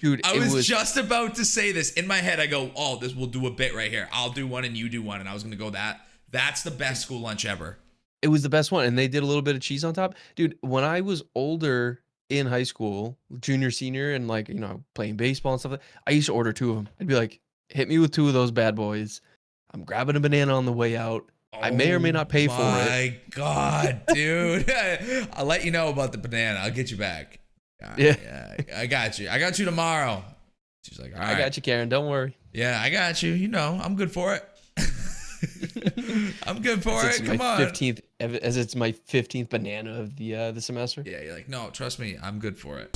Dude, I was just about to say this. In my head, I go, oh, this will do a bit right here. I'll do one and you do one. And I was going to go that. That's the best school lunch ever. It was the best one. And they did a little bit of cheese on top. Dude, when I was older in high school, junior, senior, and like, playing baseball and stuff, I used to order 2 of them. I'd be like, hit me with 2 of those bad boys. I'm grabbing a banana on the way out. I may or may not pay for it. My God, dude. I'll let you know about the banana. I'll get you back. Yeah, I got you. I got you tomorrow. She's like, all right. I got you, Karen. Don't worry. Yeah, I got you. I'm good for it. I'm good for it. Come on. 15th, as it's my 15th banana of the semester. Yeah, you're like, no, trust me. I'm good for it.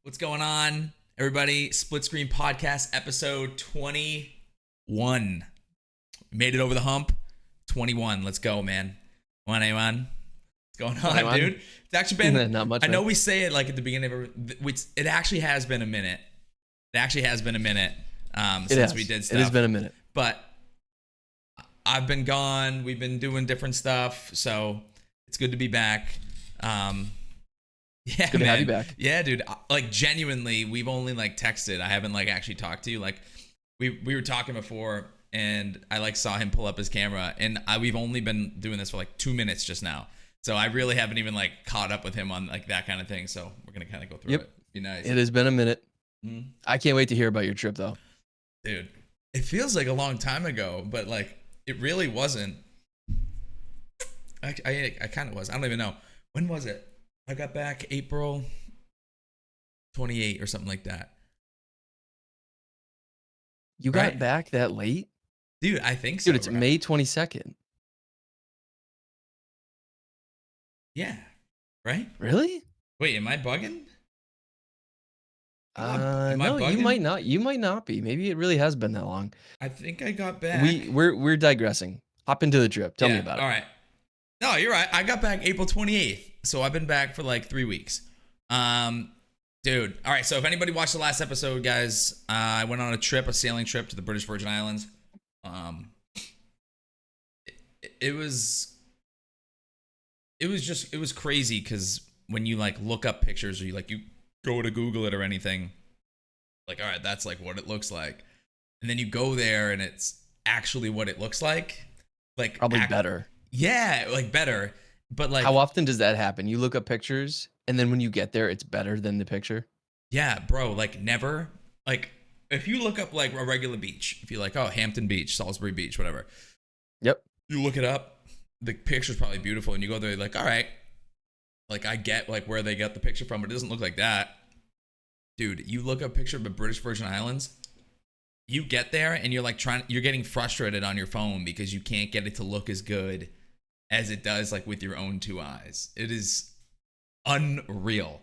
What's going on, everybody? Split Screen Podcast, episode 21. Made it over the hump. 21. Let's go, man. 21. What's going on, dude? It's actually been not much. I know we say it like at the beginning of it actually has been a minute. Since we did stuff. It has been a minute. But I've been gone. We've been doing different stuff, so it's good to be back. Yeah, good to have you back. Yeah, dude. Like genuinely, we've only like texted. I haven't like actually talked to you. Like we were talking before, and I like saw him pull up his camera, and we've only been doing this for like 2 minutes just now. So I really haven't even like caught up with him on like that kind of thing. So we're gonna kind of go through it. Be nice. It has been a minute. Mm-hmm. I can't wait to hear about your trip though. Dude, it feels like a long time ago, but like it really wasn't. I kind of was. I don't even know. When was it? I got back April 28 or something like that. You got back that late? Dude, I think so. Dude, it's May 22nd. Yeah. Right? Really? Wait, am I bugging? No, you might not. You might not be. Maybe it really has been that long. I think I got back. We're digressing. Hop into the trip. Tell me about it. All right. No, you're right. I got back April 28th. So I've been back for like 3 weeks. Dude. All right. So if anybody watched the last episode, guys, I went on a sailing trip to the British Virgin Islands. It was crazy because when you like look up pictures or you go to Google it or anything, like, all right, that's like what it looks like. And then you go there and it's actually what it looks like. Like probably better. Yeah, like better. But like, how often does that happen? You look up pictures and then when you get there, it's better than the picture. Yeah, bro. Like never. Like if you look up like a regular beach, if you're like, oh, Hampton Beach, Salisbury Beach, whatever. Yep. You look it up. The picture's probably beautiful, and you go there like, all right. Like I get like where they get the picture from, but it doesn't look like that. Dude, you look up a picture of the British Virgin Islands. You get there and you're like you're getting frustrated on your phone because you can't get it to look as good as it does like with your own 2 eyes. It is unreal.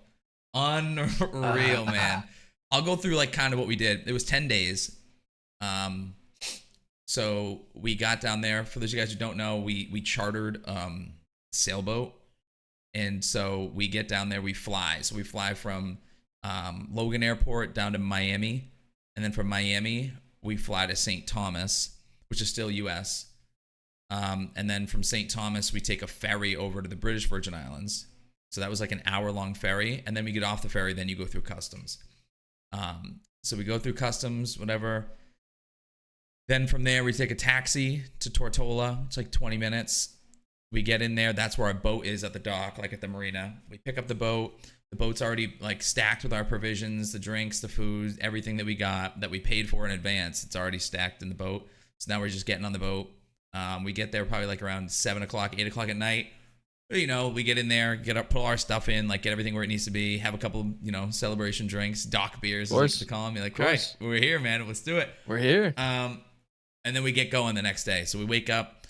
Unreal, man. I'll go through like kind of what we did. It was 10 days. So we got down there. For those of you guys who don't know, we chartered sailboat. And so we get down there, we fly. So we fly from Logan Airport down to Miami. And then from Miami, we fly to St. Thomas, which is still U.S., and then from St. Thomas, we take a ferry over to the British Virgin Islands. So that was like an hour-long ferry. And then we get off the ferry, then you go through customs. So we go through customs, whatever. Then from there, we take a taxi to Tortola. It's like 20 minutes. We get in there. That's where our boat is at the dock, like at the marina. We pick up the boat. The boat's already like stacked with our provisions, the drinks, the food, everything that we got that we paid for in advance. It's already stacked in the boat. So now we're just getting on the boat. We get there probably like around 7 o'clock, 8 o'clock at night. We get in there, put all our stuff in, like get everything where it needs to be, have a couple, celebration drinks, dock beers, as we used to call them. You're like, all right, we're here, man. Let's do it. We're here. And then we get going the next day. So we wake up.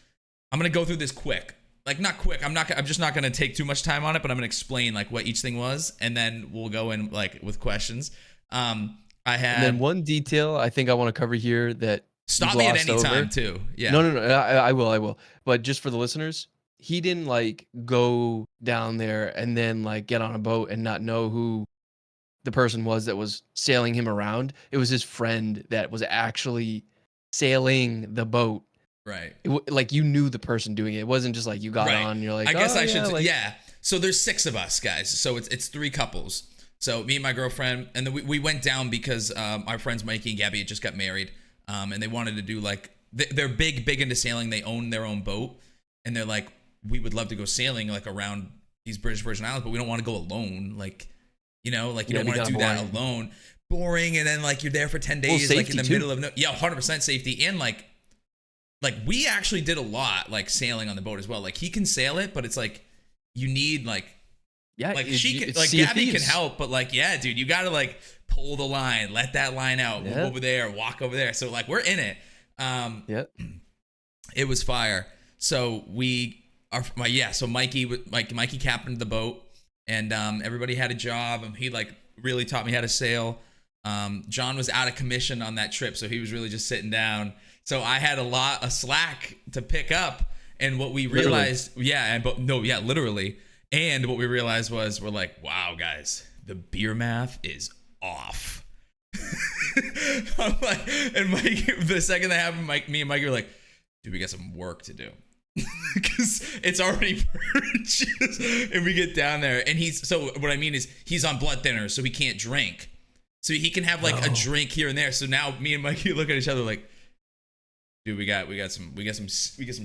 I'm going to go through this quick. Like not quick. I'm just not going to take too much time on it, but I'm going to explain like what each thing was. And then we'll go in like with questions. And then one detail I think I want to cover here that stop me at any time too. Yeah. No. I will. But just for the listeners, he didn't like go down there and then like get on a boat and not know who the person was that was sailing him around. It was his friend that was actually sailing the boat Right. Like you knew the person doing it. It wasn't just like you got Right. on and you're like, I guess oh, I should. yeah, like, Yeah. So there's 6 of us guys. So it's 3 couples. So me and my girlfriend, and then we went down because our friends Mikey and Gabby had just got married, and they wanted to do like they're big into sailing. They own their own boat, and they're like, we would love to go sailing like around these British Virgin Islands, but we don't want to go alone. Like, you know, like you don't want to do that alone. Boring, and then like you're there for 10 days, like in the middle of 100% safety, and like we actually did a lot like sailing on the boat as well. Like he can sail it, but it's like you need like she can like Gabby can help, but like dude, you gotta like pull the line, let that line out, move over there, walk over there. So like we're in it. It was fire. So so Mikey captained the boat, and everybody had a job, and he like really taught me how to sail. John was out of commission on that trip, so he was really just sitting down. So I had a lot of slack to pick up, and what we realized, literally. And what we realized was, we're like, wow, guys, the beer math is off. I'm like, and Mike, the second that happened, me and Mikey were like, dude, we got some work to do. Because it's already purchased. And we get down there, and so what I mean is he's on blood thinner, so he can't drink. So he can have like a drink here and there. So now me and Mikey look at each other like, dude, we got some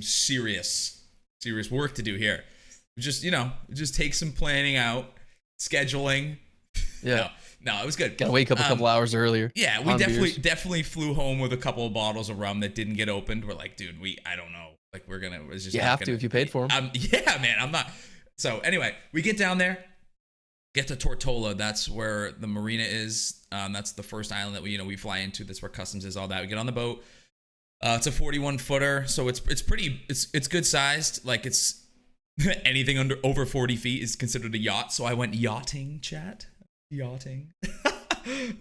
serious work to do here. Just, just take some planning out, scheduling. Yeah. No, it was good. Gotta wake up a couple hours earlier. Yeah, we definitely flew home with a couple of bottles of rum that didn't get opened. We're like, dude, I don't know. Like, it's just. You have to if you paid for them. Yeah, man, I'm not. So anyway, we get down there, get to Tortola. That's where the marina is. That's the first island that we fly into. That's where customs is, all that. We get on the boat. It's a 41 footer, so it's good sized. Like it's. Anything over 40 feet is considered a yacht. So I went yachting, chat. Yachting.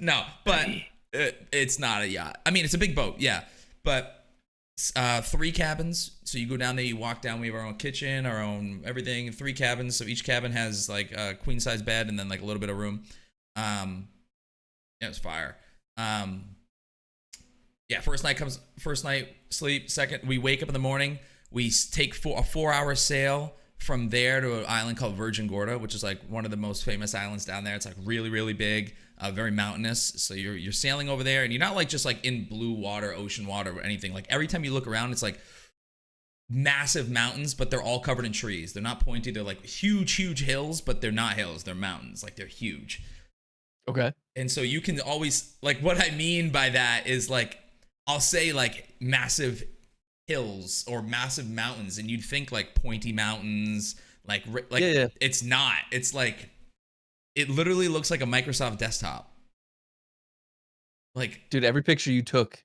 No, but it's not a yacht. I mean, it's a big boat, yeah. But 3 cabins. So you go down there, you walk down. We have our own kitchen, our own everything. 3 cabins. So each cabin has like a queen size bed and then like a little bit of room. Yeah, it was fire. Yeah, first night sleep. Second, we wake up in the morning. We take a 4-hour sail from there to an island called Virgin Gorda, which is like one of the most famous islands down there. It's like really, really big, very mountainous. So you're sailing over there, and you're not like just like in blue water, ocean water, or anything. Like every time you look around, it's like massive mountains, but they're all covered in trees. They're not pointy. They're like huge, huge hills, but they're not hills. They're mountains. Like they're huge. Okay. And so you can always, like, what I mean by that is like, I'll say like massive hills or massive mountains, and you'd think like pointy mountains, like it's not. It's like it literally looks like a Microsoft desktop. Like, dude, every picture you took,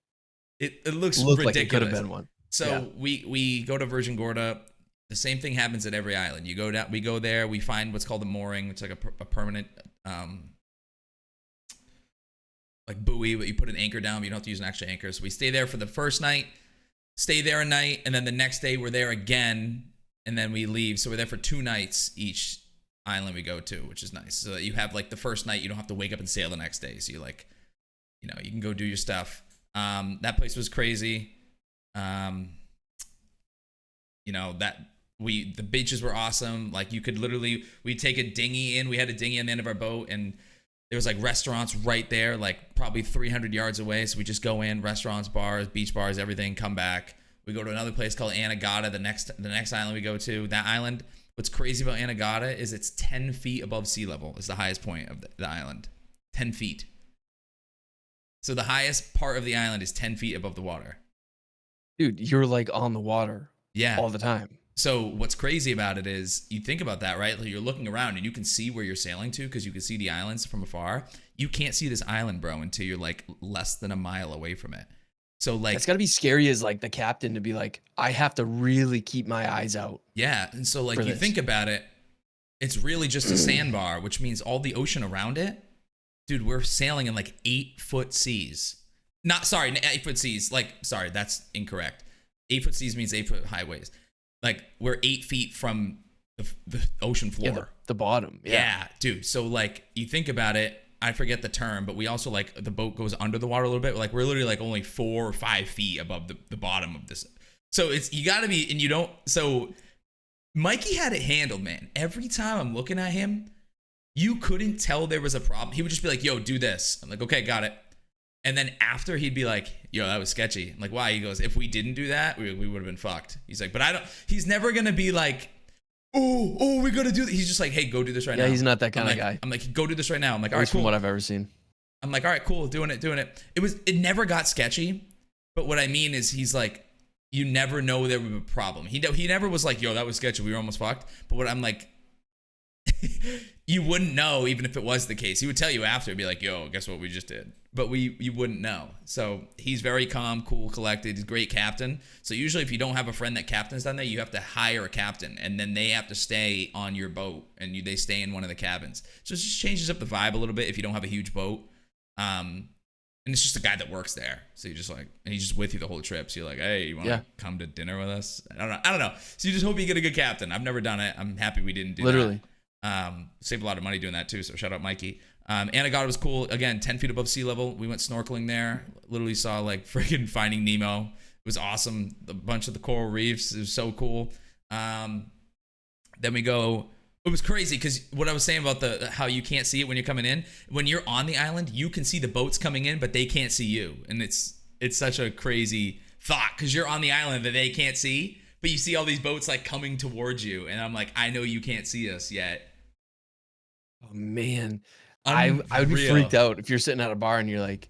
it looks ridiculous. Like it could have been one. So we go to Virgin Gorda. The same thing happens at every island. You go down, we go there, we find what's called a mooring. It's like a permanent like buoy, but you put an anchor down, but you don't have to use an extra anchor. So we stay there for the first night. Stay there a night, and then the next day we're there again, and then we leave. So we're there for 2 nights each island we go to, which is nice. So that you have like the first night, you don't have to wake up and sail the next day. So you like, you can go do your stuff. That place was crazy. The beaches were awesome. Like you could literally, we'd take a dinghy in. We had a dinghy on the end of our boat, and there was like restaurants right there, like probably 300 yards away. So we just go in, restaurants, bars, beach bars, everything, come back. We go to another place called Anegada, the next island we go to. That island, what's crazy about Anegada is it's 10 feet above sea level. It's the highest point of the island. 10 feet. So the highest part of the island is 10 feet above the water. Dude, you're like on the water all the time. So what's crazy about it is you think about that, right? Like you're looking around and you can see where you're sailing to because you can see the islands from afar. You can't see this island, bro, until you're like less than a mile away from it. So like it's gotta be scary as like the captain to be like, I have to really keep my eyes out. Yeah. And so like you think about it, it's really just a sandbar, which means all the ocean around it. Dude, we're sailing in like 8-foot seas. 8-foot seas. That's incorrect. 8-foot seas means 8-foot highways. Like we're 8 feet from the ocean floor. Yeah, the bottom. Yeah, dude. So like you think about it, I forget the term, but we also like the boat goes under the water a little bit. Like we're literally like only 4 or 5 feet above the bottom of this. So it's, you got to be, and you don't. So Mikey had it handled, man. Every time I'm looking at him, you couldn't tell there was a problem. He would just be like, yo, do this. I'm like, okay, got it. And then after, he'd be like, yo, that was sketchy. I'm like, why? He goes, if we didn't do that, we would have been fucked. He's like, but I don't, he's never going to be like, oh, we got to do that. He's just like, hey, go do this right now. Yeah, he's not that kind of guy. I'm like, go do this right now. I'm like, At all right, least cool. from what I've ever seen. I'm like, all right, cool, doing it. It never got sketchy. But what I mean is, he's like, you never know there would be a problem. He never was like, yo, that was sketchy, we were almost fucked. But what I'm like, you wouldn't know even if it was the case. He would tell you after, be like, yo, guess what we just did. But you wouldn't know. So he's very calm, cool, collected. He's a great captain. So usually if you don't have a friend that captains down there, you have to hire a captain, and then they have to stay on your boat, and they stay in one of the cabins. So it just changes up the vibe a little bit if you don't have a huge boat. And it's just a guy that works there. So you're just like, and he's just with you the whole trip. So you're like, hey, you want to come to dinner with us? I don't know. So you just hope you get a good captain. I've never done it. I'm happy we didn't do that. Literally. Saved a lot of money doing that too. So shout out Mikey. Anagata was cool. Again, 10 feet above sea level. We went snorkeling there. Literally saw like freaking Finding Nemo. It was awesome. A bunch of the coral reefs. It was so cool. Then we go. It was crazy because what I was saying about how you can't see it when you're coming in. When you're on the island, you can see the boats coming in, but they can't see you. And it's such a crazy thought because you're on the island that they can't see, but you see all these boats like coming towards you. And I'm like, I know you can't see us yet. Oh man, I would be freaked out if you're sitting at a bar and you're like,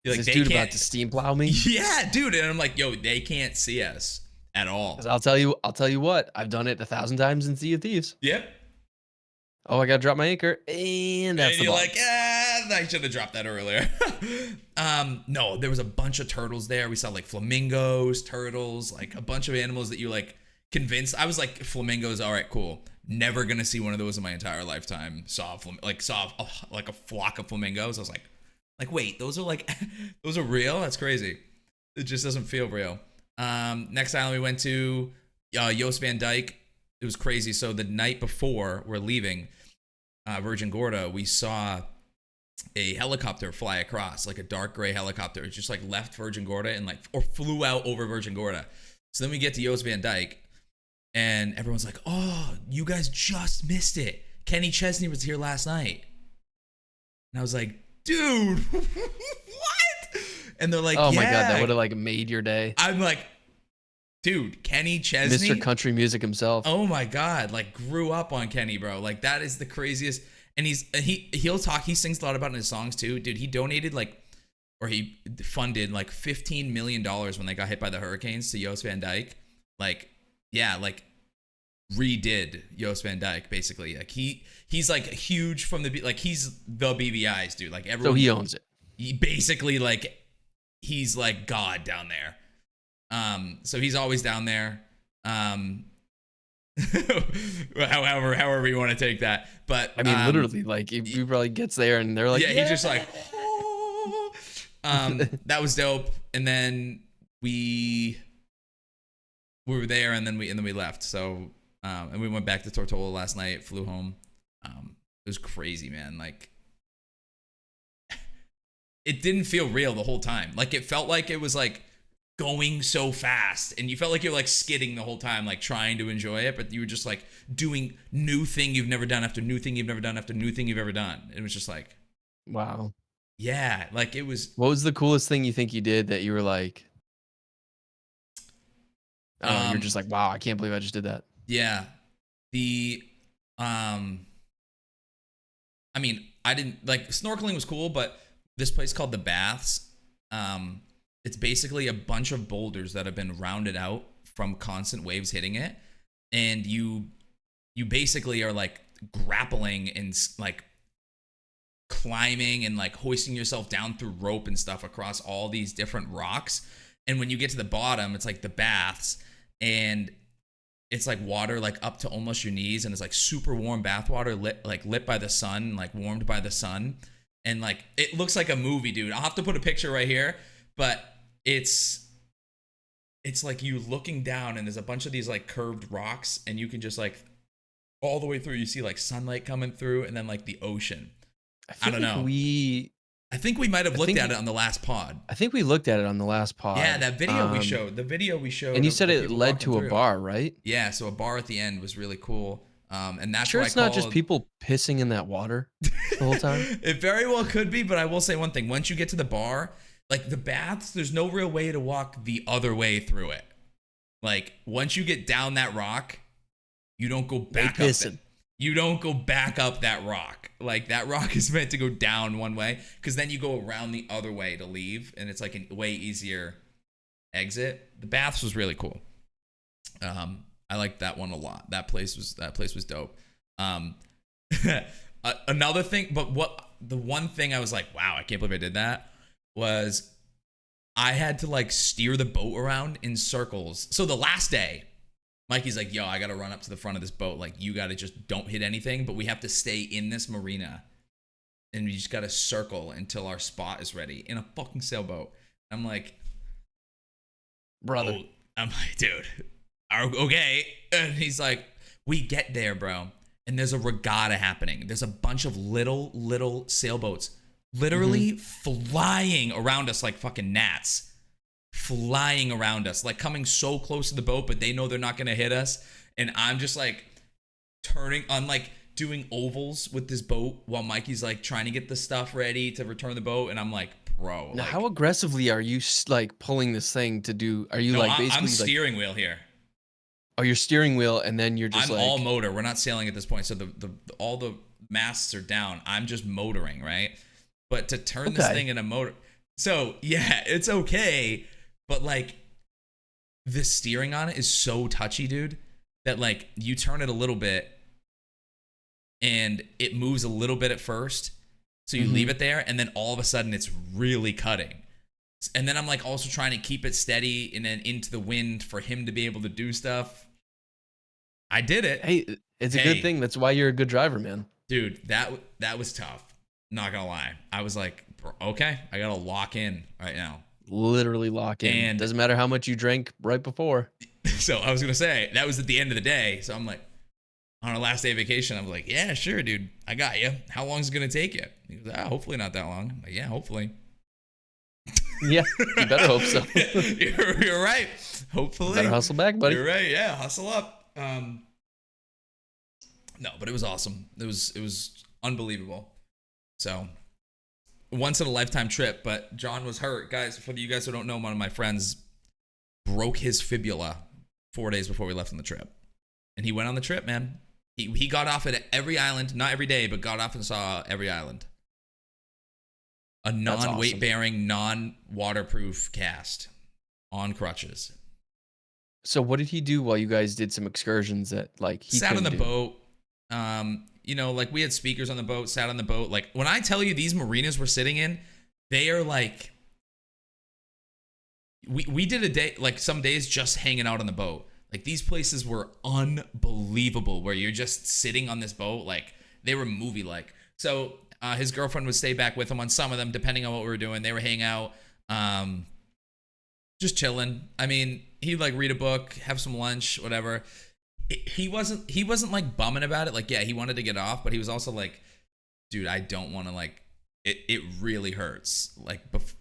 is this dude about to steam plow me? Yeah, dude. And I'm like, yo, they can't see us at all. I'll tell you what, I've done it 1,000 times in Sea of Thieves. Yep. Oh, I gotta drop my anchor, and that's and you're like, I should have dropped that earlier. No, there was a bunch of turtles there. We saw like flamingos, turtles, like a bunch of animals that you like convinced. I was like, flamingos, all right, cool. Never gonna see one of those in my entire lifetime. Saw a flock of flamingos. I was like, wait, those are real? That's crazy. It just doesn't feel real. Next island we went to, Joost Van Dyke. It was crazy. So the night before we're leaving Virgin Gorda, we saw a helicopter fly across, like a dark gray helicopter. It just like left Virgin Gorda and or flew out over Virgin Gorda. So then we get to Joost Van Dyke, and everyone's like, oh, you guys just missed it. Kenny Chesney was here last night. And I was like, dude, what? And they're like, oh my God, that would have like made your day. I'm like, dude, Kenny Chesney. Mr. Country Music himself. Oh my God, like grew up on Kenny, bro. Like that is the craziest. And he'll talk, he sings a lot about it in his songs too. Dude, he donated he funded like $15 million when they got hit by the hurricanes to Joost Van Dyke. Like, yeah, like redid Joost Van Dyke basically. Like he's like huge from he's the BBIs, dude. Like everyone. So he owns it. He basically he's like God down there. So he's always down there. However you want to take that. But I mean, literally, like he probably gets there and they're like, yeah, he's just like, oh. That was dope. And then we were there, and then we left. So and we went back to Tortola last night, flew home. It was crazy, man. Like it didn't feel real the whole time. Like it felt like it was like going so fast, and you felt like you're like skidding the whole time, like trying to enjoy it, but you were just like doing new thing you've never done after new thing you've never done after new thing you've ever done. It was just like, wow. Yeah, like it was. What was the coolest thing you think you did that you were like, oh, you're just like, wow, I can't believe I just did that. Yeah. I mean, I didn't like snorkeling was cool, but this place called the Baths, it's basically a bunch of boulders that have been rounded out from constant waves hitting it, and you basically are like grappling and like climbing and like hoisting yourself down through rope and stuff across all these different rocks. And when you get to the bottom, it's like the Baths, and it's like water like up to almost your knees, and it's like super warm bath water lit by the sun, like warmed by the sun, and like it looks like a movie, dude. I'll have to put a picture right here, but it's like you looking down, and there's a bunch of these like curved rocks, and you can just like all the way through you see like sunlight coming through, and then like the ocean. I don't know. I think we might have looked at it on the last pod. I think we looked at it on the last pod. Yeah, that video we showed. The video we showed. And you said of it people led walking to a through. bar, right? Yeah, so a bar at the end was really cool. And that's Sure, why it's I not just called- people pissing in that water the whole time. It very well could be, but I will say one thing. Once you get to the bar, like the baths, there's no real way to walk the other way through it. Like once you get down that rock, you don't go back up. You don't go back up that rock. Like that rock is meant to go down one way, because then you go around the other way to leave, and it's like a way easier exit. The baths was really cool. I liked that one a lot. That place was dope. Another thing, but the one thing I was like, wow, I can't believe I did that, was I had to like steer the boat around in circles. So the last day, Mikey's like, yo, I got to run up to the front of this boat. Like, you got to just don't hit anything, but we have to stay in this marina. And we just got to circle until our spot is ready in a fucking sailboat. I'm like, brother. oh, I'm like, dude, okay. And he's like, we get there, bro. And there's a regatta happening. There's a bunch of little sailboats literally flying around us like fucking gnats. Flying around us, like coming so close to the boat, but they know they're not gonna hit us. And I'm just like I'm like doing ovals with this boat while Mikey's like trying to get the stuff ready to return the boat. And I'm like, bro, now like, how aggressively are you like pulling this thing to do? Are you like basically I'm steering wheel here. Oh, you're steering wheel, and then you're just I'm like all motor. We're not sailing at this point, so the all the masts are down. I'm just motoring, right? But to turn this thing in a motor, so yeah, it's okay. But like the steering on it is so touchy, dude, that like you turn it a little bit and it moves a little bit at first. So you leave it there, and then all of a sudden it's really cutting. And then I'm like also trying to keep it steady and then into the wind for him to be able to do stuff. I did it. Hey, it's a good thing. That's why you're a good driver, man. Dude, that was tough. Not gonna lie. I was like, okay, I gotta lock in right now. Literally lock in. And doesn't matter how much you drank right before. So I was gonna say that was at the end of the day. So I'm like, on our last day of vacation, I was like, yeah, sure, dude, I got you. How long is it gonna take you? He goes, hopefully not that long. I'm like, yeah, hopefully. Yeah, you better hope so. You're right. Hopefully. You better hustle back, buddy. You're right. Yeah, hustle up. No, but it was awesome. It was unbelievable. So. Once in a lifetime trip, but John was hurt. Guys, for you guys who don't know, one of my friends broke his fibula 4 days before we left on the trip. And he went on the trip, man. He got off at every island, not every day, but got off and saw every island. A non-weight bearing, non-waterproof cast on crutches. So what did he do while you guys did some excursions that like he sat on the do? boat? You know, like we had speakers on the boat, sat on the boat. Like when I tell you these marinas we're sitting in, they are like, we did a day, like some days just hanging out on the boat. Like these places were unbelievable where you're just sitting on this boat. Like they were movie like. So his girlfriend would stay back with him on some of them, depending on what we were doing. They were hanging out, just chilling. I mean, he'd like read a book, have some lunch, whatever. He wasn't like bumming about it. Like, yeah, he wanted to get off, but he was also like, dude, I don't want to like, it really hurts. Like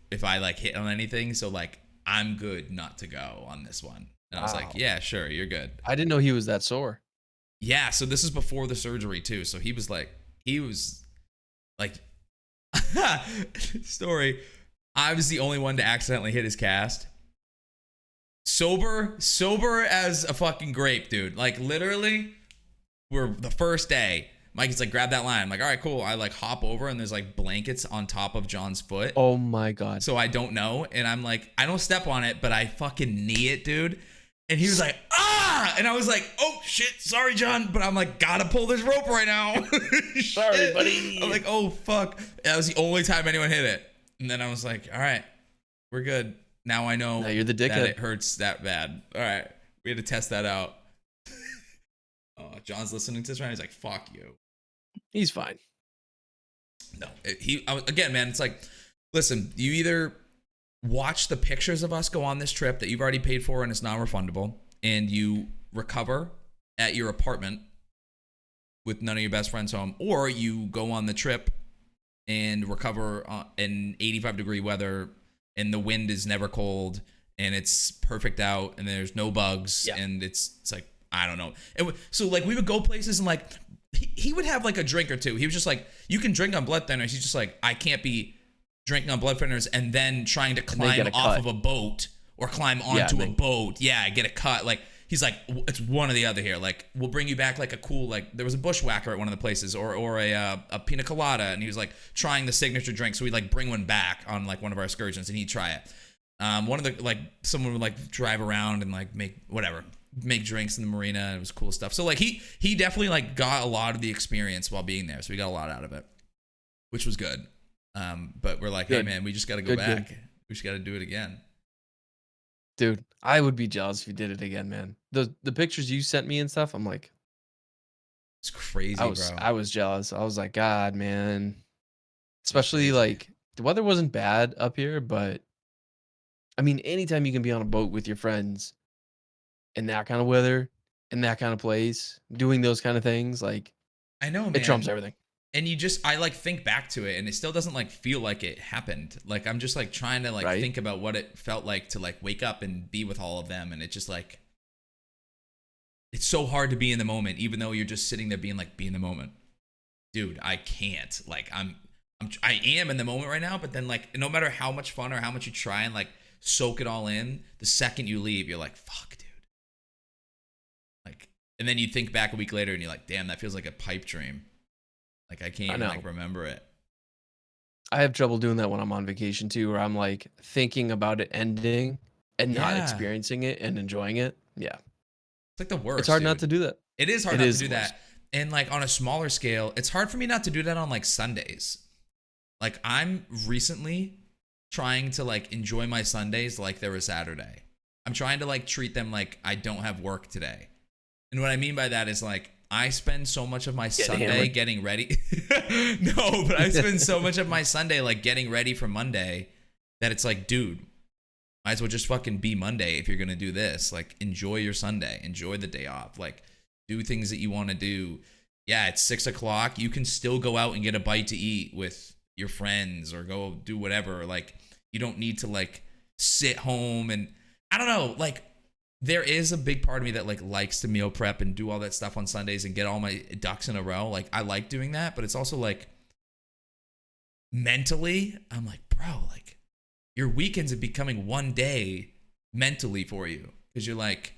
if I like hit on anything. So like, I'm good not to go on this one. And I was like, yeah, sure. You're good. I didn't know he was that sore. Yeah. So this is before the surgery too. So he was like story. I was the only one to accidentally hit his cast. Sober as a fucking grape, dude. Like literally, we're the first day. Mikey's like, grab that line. I'm like, all right, cool. I like hop over and there's like blankets on top of John's foot. Oh my God. So I don't know. And I'm like, I don't step on it, but I fucking knee it, dude. And he was like, ah! And I was like, oh shit, sorry, John. But I'm like, gotta pull this rope right now. Sorry, buddy. I'm like, oh fuck. That was the only time anyone hit it. And then I was like, all right, we're good. Now I know now you're the dickhead. that it hurts that bad. All right. We had to test that out. Oh, John's listening to this right now. He's like, fuck you. He's fine. No, again, man, it's like, listen, you either watch the pictures of us go on this trip that you've already paid for and it's non-refundable, and you recover at your apartment with none of your best friends home, or you go on the trip and recover in 85-degree weather, and the wind is never cold, and it's perfect out, and there's no bugs, Yeah. and it's like, I don't know. So like we would go places and like he would have like a drink or two. He was just like, you can drink on blood thinners. He's just like, I can't be drinking on blood thinners and then trying to climb off of a boat or climb onto a boat. Yeah, get a cut. Like he's like, it's one or the other here. Like we'll bring you back like a cool, like there was a bushwhacker at one of the places, or a pina colada, and he was like trying the signature drink. So we'd like bring one back on like one of our excursions, and he'd try it. One of the like someone would like drive around and like make drinks in the marina, and it was cool stuff. So like he definitely like got a lot of the experience while being there, so we got a lot out of it, which was good. But we're like, hey man, we just got to go back. We just got to do it again. Dude, I would be jealous if you did it again, man. The pictures you sent me and stuff, I'm like, it's crazy, bro. I was jealous. I was like, God, man. Especially like the weather wasn't bad up here, but I mean, anytime you can be on a boat with your friends in that kind of weather, in that kind of place, doing those kind of things, like, I know, man. It trumps everything. And I like think back to it, and it still doesn't like feel like it happened. Like I'm just like trying to like think about what it felt like to like wake up and be with all of them, and it just like, it's so hard to be in the moment, even though you're just sitting there being like, be in the moment, dude. I can't. Like I am in the moment right now, but then like no matter how much fun or how much you try and like soak it all in, the second you leave, you're like, fuck, dude. Like, and then you think back a week later, and you're like, damn, that feels like a pipe dream. Like I can't even like remember it. I have trouble doing that when I'm on vacation too, where I'm like thinking about it ending and not experiencing it and enjoying it. Yeah. It's like the worst. It's hard not to do that. It is hard not to do that. And like on a smaller scale, it's hard for me not to do that on like Sundays. Like I'm recently trying to like enjoy my Sundays like they're a Saturday. I'm trying to like treat them like I don't have work today. And what I mean by that is like, I spend so much of my Sunday getting ready. No, but I spend so much of my Sunday like getting ready for Monday that it's like, dude, might as well just fucking be Monday if you're going to do this. Like, enjoy your Sunday. Enjoy the day off. Like, do things that you want to do. Yeah, it's 6 o'clock. You can still go out and get a bite to eat with your friends or go do whatever. Like, you don't need to like sit home and I don't know, like, there is a big part of me that like likes to meal prep and do all that stuff on Sundays and get all my ducks in a row. Like I like doing that, but it's also like mentally, I'm like, bro, like your weekends are becoming one day mentally for you. Cause you're like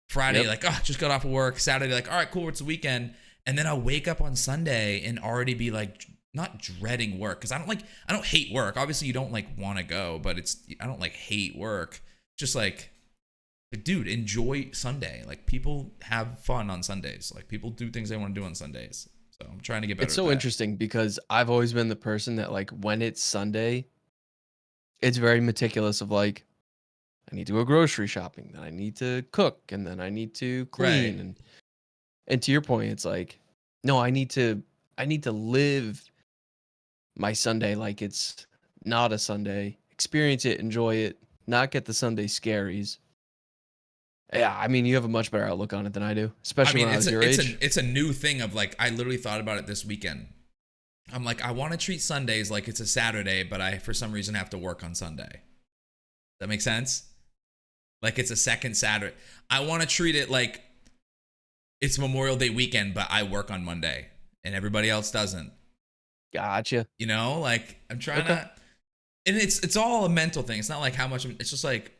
Friday, like, oh, just got off of work. Saturday, like, all right, cool, it's the weekend. And then I'll wake up on Sunday and already be like, not dreading work. Cause I don't hate work. Obviously you don't like want to go, but I don't like hate work. Just like, dude, enjoy Sunday. Like people have fun on Sundays. Like people do things they want to do on Sundays. So I'm trying to get better. It's so interesting because I've always been the person that like when it's Sunday, it's very meticulous of like, I need to go grocery shopping, then I need to cook, and then I need to clean. And to your point, it's like, no, I need to live my Sunday like it's not a Sunday, experience it, enjoy it, not get the Sunday scaries. Yeah, I mean, you have a much better outlook on it than I do, especially when I was your age. It's a new thing of like, I literally thought about it this weekend. I'm like, I want to treat Sundays like it's a Saturday, but I, for some reason, have to work on Sunday. That makes sense? Like it's a second Saturday. I want to treat it like it's Memorial Day weekend, but I work on Monday and everybody else doesn't. Gotcha. You know, like I'm trying to, and it's all a mental thing. It's not like how much, it's just like,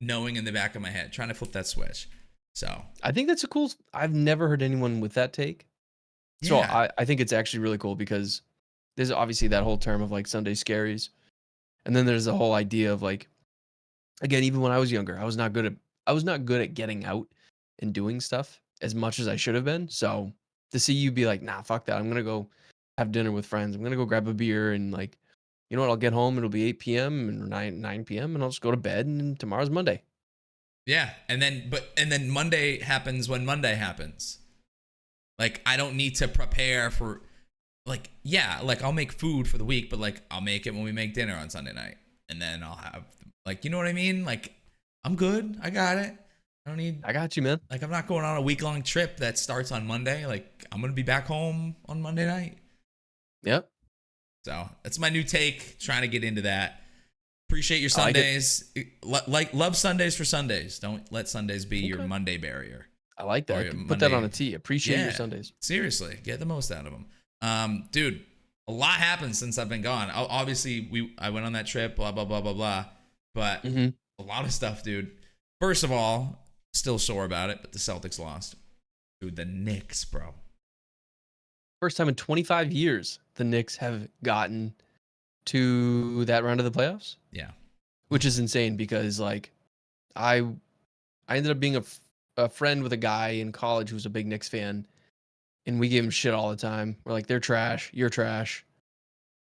knowing in the back of my head, trying to flip that switch. So I think that's I've never heard anyone with that take. So I think it's actually really cool because there's obviously that whole term of like Sunday scaries. And then there's the whole idea of like, again, even when I was younger, I was not good at getting out and doing stuff as much as I should have been. So to see you be like, nah, fuck that. I'm going to go have dinner with friends. I'm going to go grab a beer and like, you know what? I'll get home. It'll be 8 p.m. and 9 p.m. and I'll just go to bed. And tomorrow's Monday. Yeah, and then Monday happens when Monday happens. Like I don't need to prepare for, like like I'll make food for the week, but like I'll make it when we make dinner on Sunday night, and then I'll have like, you know what I mean? Like I'm good. I got it. I got you, man. Like I'm not going on a week-long trip that starts on Monday. Like I'm gonna be back home on Monday night. Yep. So that's my new take. Trying to get into that. Appreciate your I like it. Sundays. Love Sundays for Sundays. Don't let Sundays be your Okay. Monday barrier. I like Or that. your Put that on Monday. a tee. Appreciate your Yeah, Sundays. seriously, get the most out of them. Dude, a lot happened since I've been gone. Obviously, I went on that trip, blah blah blah blah blah. But a lot of stuff, dude. First of all, still sore about it, but the Celtics lost. Dude, the Knicks, bro. First time in 25 years the Knicks have gotten to that round of the playoffs. Yeah. Which is insane because like I ended up being a friend with a guy in college who was a big Knicks fan, and we gave him shit all the time. We're like, they're trash, you're trash.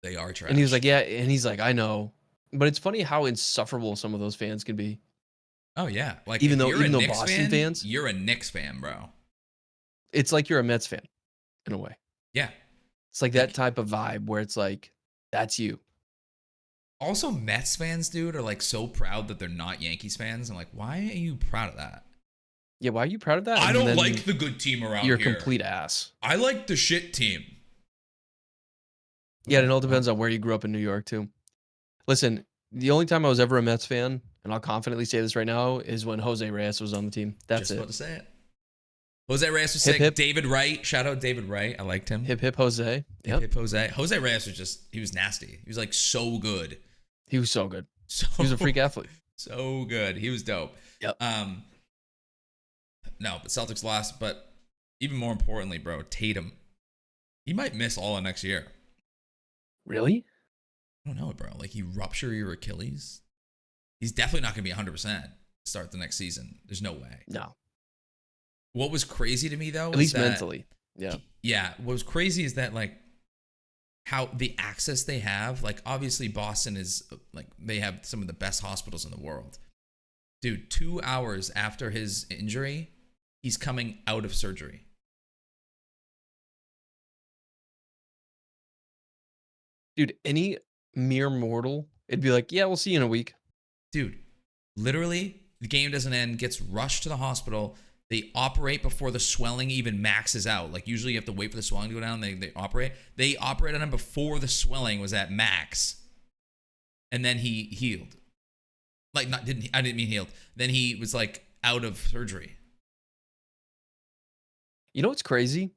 They are trash. And he was like, yeah, and he's like, I know. But it's funny how insufferable some of those fans can be. Oh yeah. Like Even if though you're a Knicks Boston fan, fans, you're a Knicks fan, bro. it's like you're a Mets fan in a way. Yeah. It's like that type of vibe where it's like, that's you. Also, Mets fans, dude, are like so proud that they're not Yankees fans. I'm like, why are you proud of that? Yeah, why are you proud of that? I And don't then like the good team around you're here. a complete ass. I like the shit team. Yeah, it all depends on where you grew up in New York too. Listen, the only time I was ever a Mets fan, and I'll confidently say this right now, is when Jose Reyes was on the team. That's Just it. about to say it. Jose Reyes was Hip, sick. hip. David Wright. Shout out David Wright. I liked him. Hip hip Jose. Hip, Yep. hip Jose. Jose Reyes was just, he was nasty. He was like so good. He was so good. So, He was a freak athlete. So good. He was dope. Yep. No, but Celtics lost. But even more importantly, bro, Tatum. He might miss all of next year. Really? I don't know, bro. Like, he rupture your Achilles. He's definitely not going to be 100% to start the next season. There's no way. No. What was crazy to me, though, At least mentally. Yeah. Yeah. What was crazy is that, like, how the access they have, like, obviously Boston is, like, they have some of the best hospitals in the world. Dude, 2 hours after his injury, he's coming out of surgery. Dude, any mere mortal, it'd be like, yeah, we'll see you in a week. Dude, literally, the game doesn't end, gets rushed to the hospital. They operate before the swelling even maxes out. Like, usually you have to wait for the swelling to go down. They operate. They operated on him before the swelling was at max. And then he healed. Like, I didn't mean healed. Then he was, like, out of surgery. You know what's crazy?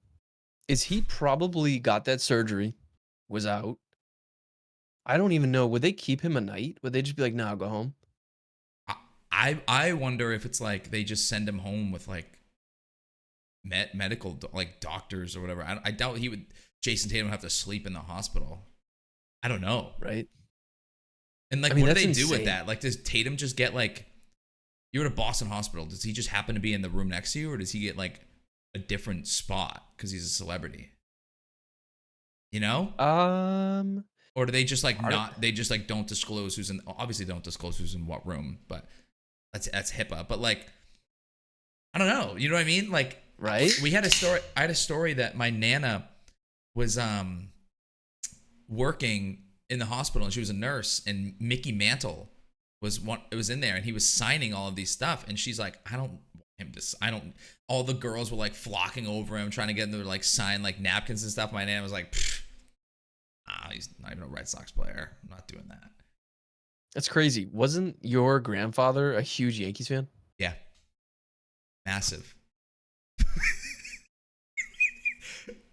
Is he probably got that surgery, was out. I don't even know. Would they keep him a night? Would they just be like, nah, go home? I wonder if it's like they just send him home with like medical like doctors or whatever. I doubt Jason Tatum would have to sleep in the hospital. I don't know. Right. And like, I mean, what do they that's do with insane. that? Like, does Tatum just get like, you're at a Boston hospital. Does he just happen to be in the room next to you, or does he get like a different spot because he's a celebrity? You know? Or do they just like they just like don't disclose who's in, obviously don't disclose who's in what room, but that's HIPAA. But like, I don't know. You know what I mean? Like, right. I had a story that my Nana was working in the hospital, and she was a nurse, and Mickey Mantle was in there, and he was signing all of these stuff, and she's like, all the girls were like flocking over him, trying to get him to like sign like napkins and stuff. My Nana was like, he's not even a Red Sox player. I'm not doing that. That's crazy. Wasn't your grandfather a huge Yankees fan? Yeah. Massive.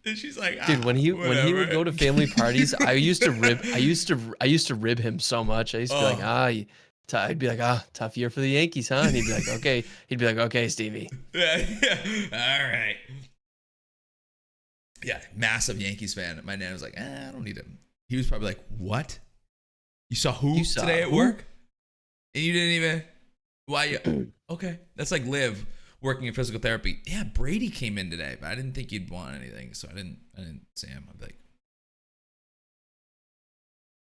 And she's like, dude, when he would go to family parties, I used to rib him so much. I used to be like, I'd be like, tough year for the Yankees, huh? And he'd be like, okay. He'd be like, okay, Stevie. Yeah. All right. Yeah, massive Yankees fan. My Nana was like, I don't need him. He was probably like, what? You saw who today at work? And you didn't even, why you, okay. That's like Liv working in physical therapy. Yeah, Brady came in today, but I didn't think you'd want anything, so I didn't say him. I'd be like,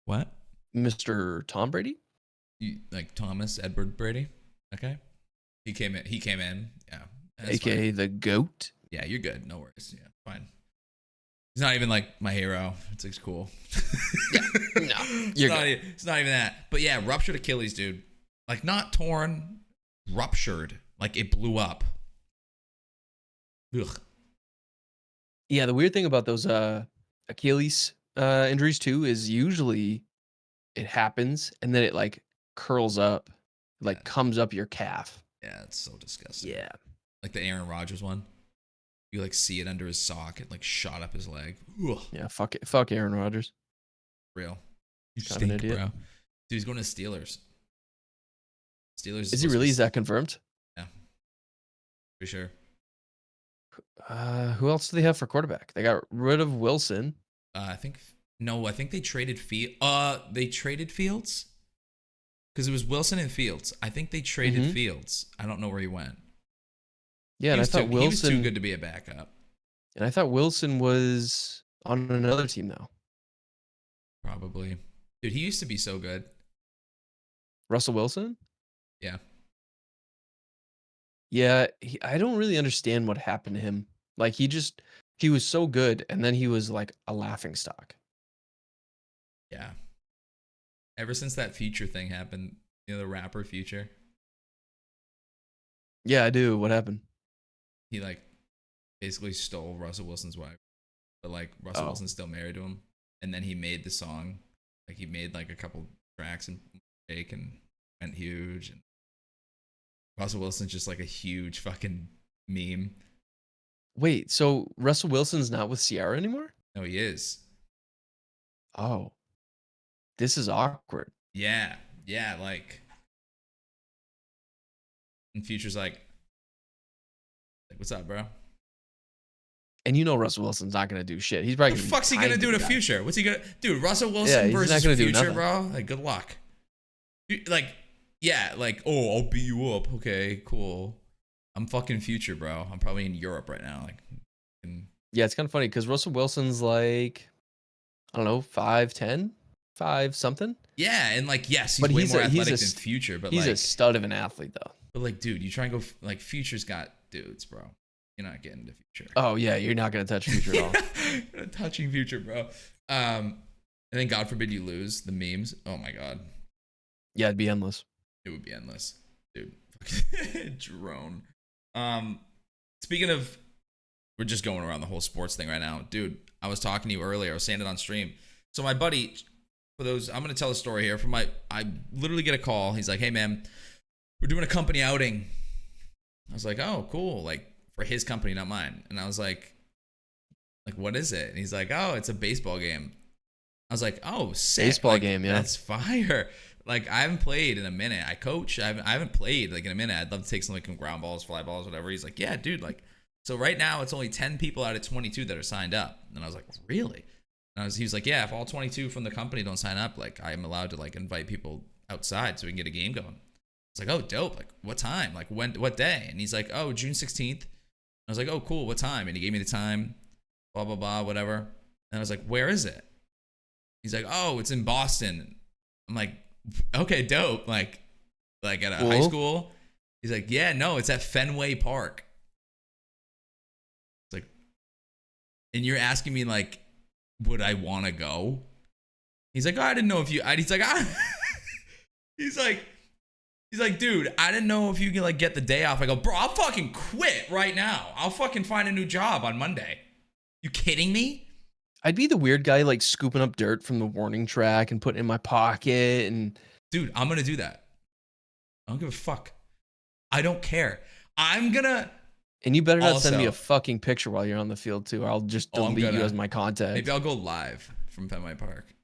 what? Mr. Tom Brady? Like Thomas Edward Brady? Okay. He came in. Yeah. AKA fine. the GOAT? Yeah, you're good. No worries. Yeah, fine. He's not even like my hero. It's cool. Yeah, no, it's not even that. But yeah, ruptured Achilles, dude. Like, not torn, ruptured. Like, it blew up. Ugh. Yeah, the weird thing about those Achilles injuries too is usually it happens and then it like curls up, like Yeah. comes up your calf. Yeah, it's so disgusting. Yeah. Like the Aaron Rodgers one. You like see it under his sock. It like shot up his leg. Ugh. Yeah. Fuck it. Fuck Aaron Rodgers. Real. You Kind of an stink, idiot. bro. Dude, he's going to Steelers. Steelers. Is he really? Is that confirmed? Yeah. For sure. Who else do they have for quarterback? They got rid of Wilson. I think they traded they traded Fields. Because it was Wilson and Fields. I think they traded Fields. I don't know where he went. Yeah, and I thought Wilson. He was too good to be a backup. And I thought Wilson was on another team though. Probably. Dude, he used to be so good. Russell Wilson? Yeah. Yeah, I don't really understand what happened to him. Like he was so good and then he was like a laughing stock. Yeah. Ever since that Future thing happened, the rapper Future. Yeah, I do. What happened? He like basically stole Russell Wilson's wife. But like Russell Wilson's still married to him. And then he made the song. Like he made like a couple tracks and fake and went huge. And Russell Wilson's just like a huge fucking meme. Wait, so Russell Wilson's not with Ciara anymore? No, he is. Oh. This is awkward. Yeah. Yeah, like. And Future's like, what's up, bro? And you know Russell Wilson's not gonna do shit. He's probably What the fuck's he gonna do to Future? What's he gonna dude? Russell Wilson versus Future, bro. Like, good luck. Like, yeah, like, oh, I'll beat you up. Okay, cool. I'm fucking Future, bro. I'm probably in Europe right now. Like, yeah, it's kind of funny because Russell Wilson's like, I don't know, 5'10", 5 something. Yeah, and like, yes, he's way more athletic than Future, but he's like, a stud of an athlete though. But like, dude, you try and go like Future's got dudes, bro. You're not getting to Future. Oh yeah, you're not gonna touch Future at all. You're not touching Future, bro. And then God forbid you lose the memes. Oh my god. Yeah, it'd be endless. It would be endless, dude. Drone. Speaking of, we're just going around the whole sports thing right now, dude. I was talking to you earlier. I was saying it on stream. So my buddy, for those, I'm gonna tell a story here. I literally get a call. He's like, "Hey man, we're doing a company outing." I was like, "Oh, cool." Like for his company, not mine. And I was like, what is it? And he's like, "Oh, it's a baseball game." I was like, "Oh, sick. Baseball game, yeah. That's fire." Like I haven't played in a minute. I coach. I haven't played like in a minute. I'd love to take some like ground balls, fly balls, whatever. He's like, "Yeah, dude. Like, so right now it's only 10 people out of 22 that are signed up." And I was like, "Really?" And he was like, "Yeah, if all 22 from the company don't sign up, like I am allowed to like invite people outside so we can get a game going." It's like, "Oh, dope. Like what time? Like what day?" And he's like, "Oh, June 16th." I was like, "Oh, cool. What time?" And he gave me the time, blah, blah, blah, whatever. And I was like, "Where is it?" He's like, "Oh, it's in Boston." I'm like, "Okay, dope." Like at a high school. He's like, "Yeah, no, it's at Fenway Park." It's like, and you're asking me like, would I want to go? He's like, "Oh, I didn't know if you, he's like, he's like, dude, I didn't know if you can like get the day off." I go, "Bro, I'll fucking quit right now. I'll fucking find a new job on Monday." You kidding me? I'd be the weird guy like scooping up dirt from the warning track and putting it in my pocket. And dude, I'm gonna do that. I don't give a fuck. I don't care. I'm gonna. And you better not send me a fucking picture while you're on the field too, or I'll just delete you as my contact. Maybe I'll go live from Fenway Park.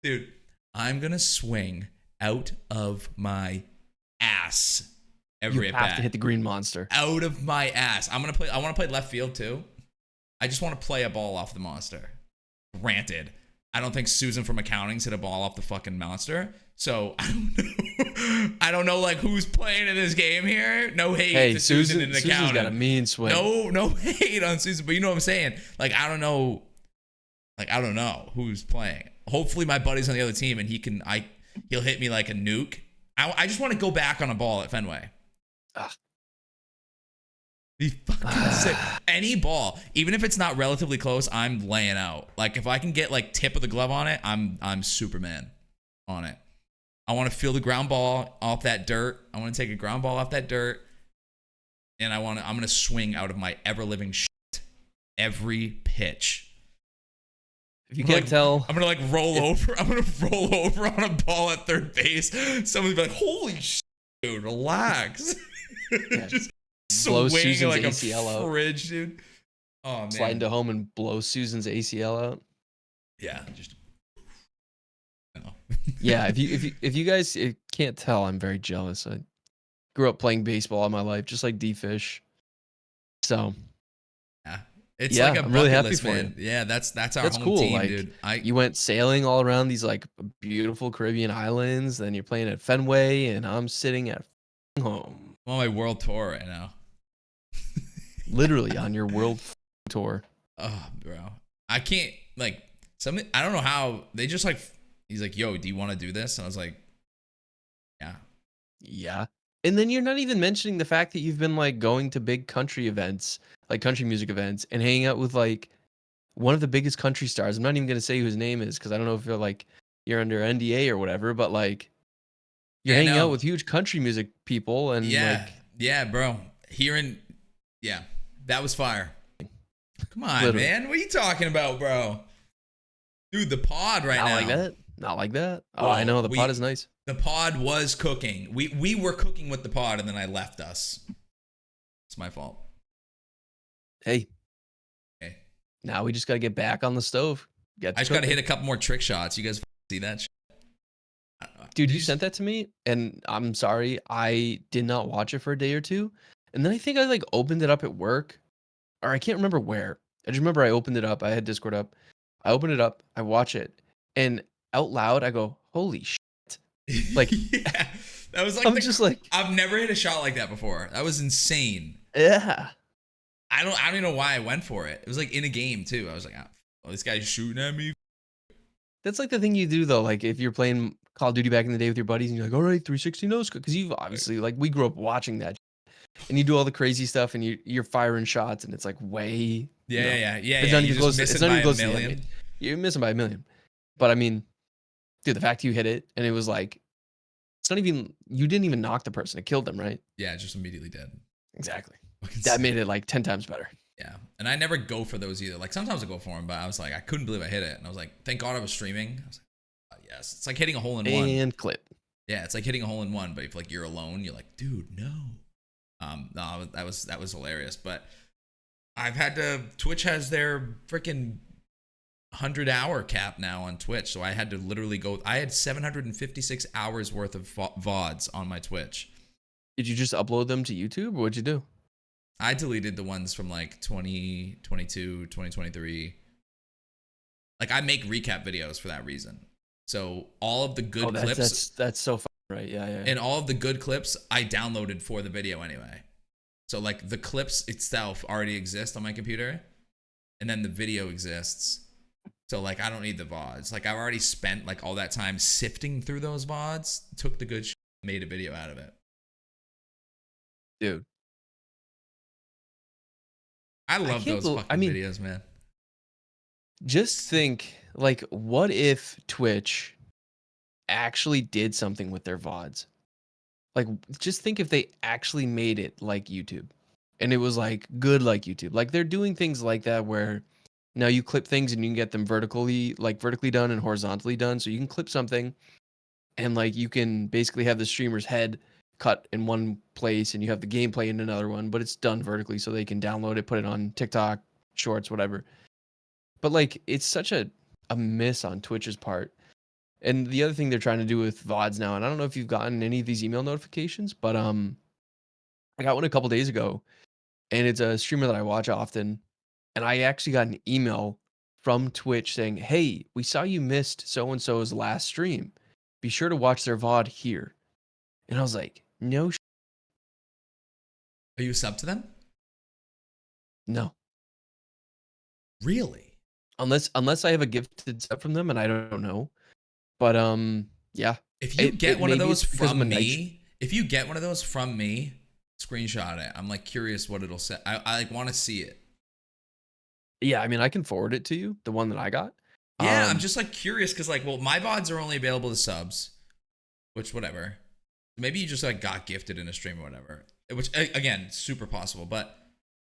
Dude, I'm gonna swing out of my ass every at bat. You have to hit the green monster. Out of my ass. I want to play left field too. I just want to play a ball off the monster. Granted, I don't think Susan from accounting's hit a ball off the fucking monster. So I don't know. I don't know like who's playing in this game here. No hate to Susan in accounting. Susan's got a mean swing. No hate on Susan, but you know what I'm saying. Like I don't know. Like I don't know who's playing. Hopefully my buddy's on the other team and he'll hit me like a nuke. I just want to go back on a ball at Fenway. Be fucking sick. Any ball, even if it's not relatively close, I'm laying out. Like if I can get like tip of the glove on it, I'm Superman on it. I want to feel the ground ball off that dirt. I want to take a ground ball off that dirt, and I'm gonna swing out of my ever living shit every pitch. If you can't tell, I'm gonna like roll over. I'm gonna roll over on a ball at third base. Someone's be like, "Holy shit, dude, relax." yeah, Just blow swinging Susan's like ACL a out, fridge, dude. Oh slide man. into home and blow Susan's ACL out. Yeah, just no. Yeah, if you guys can't tell, I'm very jealous. I grew up playing baseball all my life, just like DFISH. So Yeah. It's like yeah, a I'm really bucket happy list, for you. man. Yeah, that's our That's home cool. team, Like dude. you went sailing all around these like beautiful Caribbean islands, then you're playing at Fenway, and I'm sitting at home, I'm on my world tour right now. literally on your world tour. Oh, bro. I can't like I don't know how they just like he's like, "Yo, do you want to do this?" And I was like, "Yeah." Yeah. And then you're not even mentioning the fact that you've been like going to big country events, like country music events, and hanging out with like one of the biggest country stars. I'm not even gonna say who his name is because I don't know if you're under NDA or whatever, but like you're Yeah, hanging out no. with huge country music people and Yeah. like Yeah, bro. Hearing yeah. That was fire. Come on, literally man. What are you talking about, bro? Dude, the pod right not now. like that. Not like that. Oh, I Well, know the pot is nice. the pod was cooking. We were cooking with the pod and then I left us. It's my fault. Hey, Okay. now we just gotta get back on the stove. Get I to just gotta cooking. hit a couple more trick shots. You guys see that shit? Dude, Did you sent that to me, and I'm sorry, I did not watch it for a day or two. And then I think I like opened it up at work, or I can't remember where. I just remember I opened it up. I had Discord up. I opened it up. I watch it, and out loud I go, "Holy shit!" Like yeah, that was like I'm just like, I've never hit a shot like that before. That was insane. yeah. I don't even know why I went for it. It was like in a game too. I was like, oh, this guy's shooting at me. That's like the thing you do though. Like if you're playing Call of Duty back in the day with your buddies, and you're like, "All right, 360 no scope," because you've obviously like we grew up watching that, and you do all the crazy stuff, and you're firing shots, and it's like way it's not You even just close. miss It's it not by even a close to the million. enemy. You're missing by a million. But I mean, dude, the fact you hit it and it was like, it's not even, you didn't even knock the person. It killed them, right? Yeah, just immediately dead. Exactly. Fucking That sick. made it like 10 times better. Yeah, and I never go for those either. Like sometimes I go for them, but I was like, I couldn't believe I hit it, and I was like, thank God I was streaming. I was like, oh, yes, it's like hitting a hole in one. And clip. Yeah, it's like hitting a hole in one, but if like you're alone, you're like, dude, no. No, that was hilarious. But I've had to. Twitch has their freaking 100-hour cap now on Twitch, so I had to literally go. I had 756 hours worth of VODs on my Twitch. Did you just upload them to YouTube or what'd you do? I deleted the ones from like 2022, 2023. Like I make recap videos for that reason. So all of the good clips, that's so fun, right? Yeah. and all of the good clips I downloaded for the video anyway. So like the clips itself already exist on my computer, and then the video exists. So like I don't need the VODs. Like I've already spent like all that time sifting through those VODs, took the good shit, made a video out of it. Dude. I love those fucking videos, man. Just think, like, what if Twitch actually did something with their VODs? Like, just think if they actually made it like YouTube and it was like good like YouTube. Like, they're doing things like that where now you clip things and you can get them vertically done and horizontally done. So you can clip something and like you can basically have the streamer's head cut in one place and you have the gameplay in another one, but it's done vertically so they can download it, put it on TikTok, Shorts, whatever. But like it's such a miss on Twitch's part. And the other thing they're trying to do with VODs now, and I don't know if you've gotten any of these email notifications, but I got one a couple days ago, and it's a streamer that I watch often, and I actually got an email from Twitch saying, "Hey, we saw you missed so and so's last stream. Be sure to watch their VOD here." And I was like, "No, Are you a sub to them? no." Really? Unless I have a gifted sub from them, and I don't know. But yeah. If you get one of maybe those it's because I'm a from night me, if you get one of those from me, screenshot it. I'm like curious what it'll say. I like want to see it. Yeah, I mean, I can forward it to you, the one that I got. Yeah, I'm just like curious because like, well, my VODs are only available to subs, which whatever. Maybe you just like got gifted in a stream or whatever, which again, super possible. But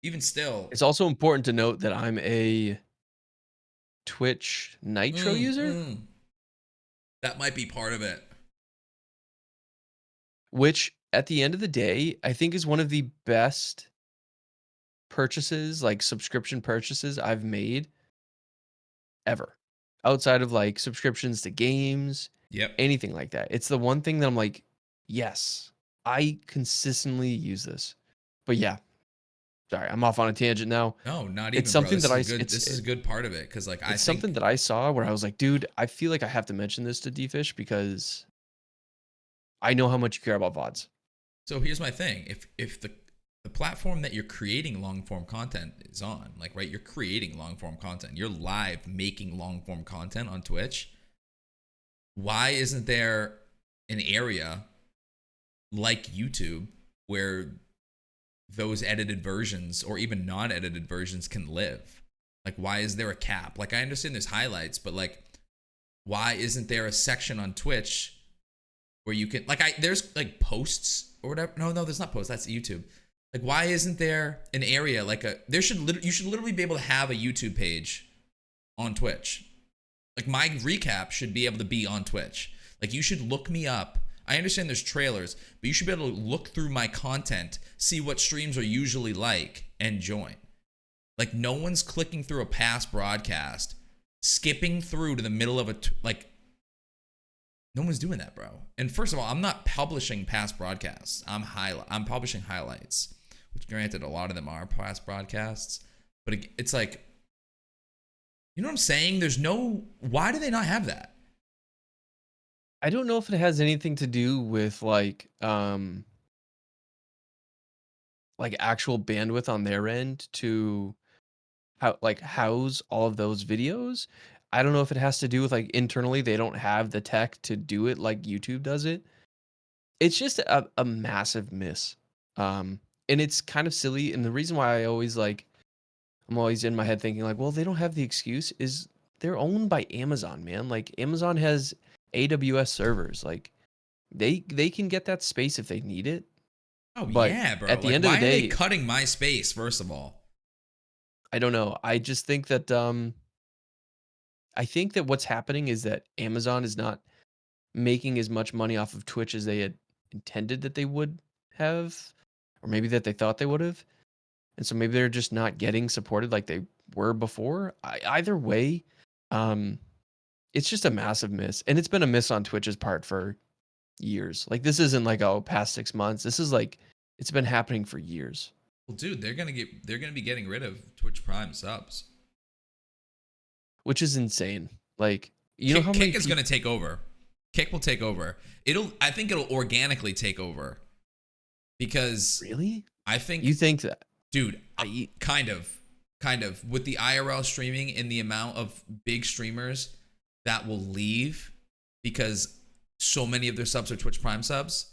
even still, It's also important to note that I'm a Twitch Nitro user, That might be part of it. which at the end of the day, I think is one of the best purchases, like subscription purchases I've made ever. Outside of like subscriptions to games, Yep. anything like that. It's the one thing that I'm like, yes, I consistently use this. But yeah, sorry, I'm off on a tangent now. No, not It's even, bro. something This that is good. This is a good part of it because, like, I it's think something that I saw where I was like, dude, I feel like I have to mention this to DFISH because I know how much you care about VODs. so. Here's my thing: if the platform that you're creating long form content is on, like, right, you're creating long form content, you're live making long form content on Twitch. Why isn't there an area like YouTube where those edited versions or even non-edited versions can live? Like, why is there a cap? Like, I understand there's highlights, but like, why isn't there a section on Twitch where you can, like, there's like posts or whatever. No, there's not posts. That's YouTube. Like, why isn't there an area like you should literally be able to have a YouTube page on Twitch. Like, my recap should be able to be on Twitch. Like, you should look me up. I understand there's trailers, but you should be able to look through my content, see what streams are usually like, and join. Like, no one's clicking through a past broadcast, skipping through to the middle of no one's doing that, bro. And first of all, I'm not publishing past broadcasts. I'm publishing highlights, which granted, a lot of them are past broadcasts, but it's like, you know what I'm saying? Why do they not have that? I don't know if it has anything to do with like actual bandwidth on their end to house all of those videos. I don't know if it has to do with like internally they don't have the tech to do it like YouTube does it. It's just a massive miss. And it's kind of silly. And the reason why I'm always in my head thinking like, well, they don't have the excuse is they're owned by Amazon, man. Like Amazon has AWS servers. Like they can get that space if they need it. Oh, But yeah, bro. at the Like, end of why the are they day, cutting my space, first of all? I don't know. I think that what's happening is that Amazon is not making as much money off of Twitch as they had intended that they would have, or maybe that they thought they would have. And so maybe they're just not getting supported like they were before. Either way, it's just a massive miss. And it's been a miss on Twitch's part for years. Like this isn't like, oh, past 6 months. This is like, it's been happening for years. Well, dude, they're gonna be getting rid of Twitch Prime subs. Which is insane. Like, you know how many Kick is gonna take over. Kick will take over. I think it'll organically take over. Because really? I think You think that? dude, kind of with the IRL streaming and the amount of big streamers that will leave because so many of their subs are Twitch Prime subs,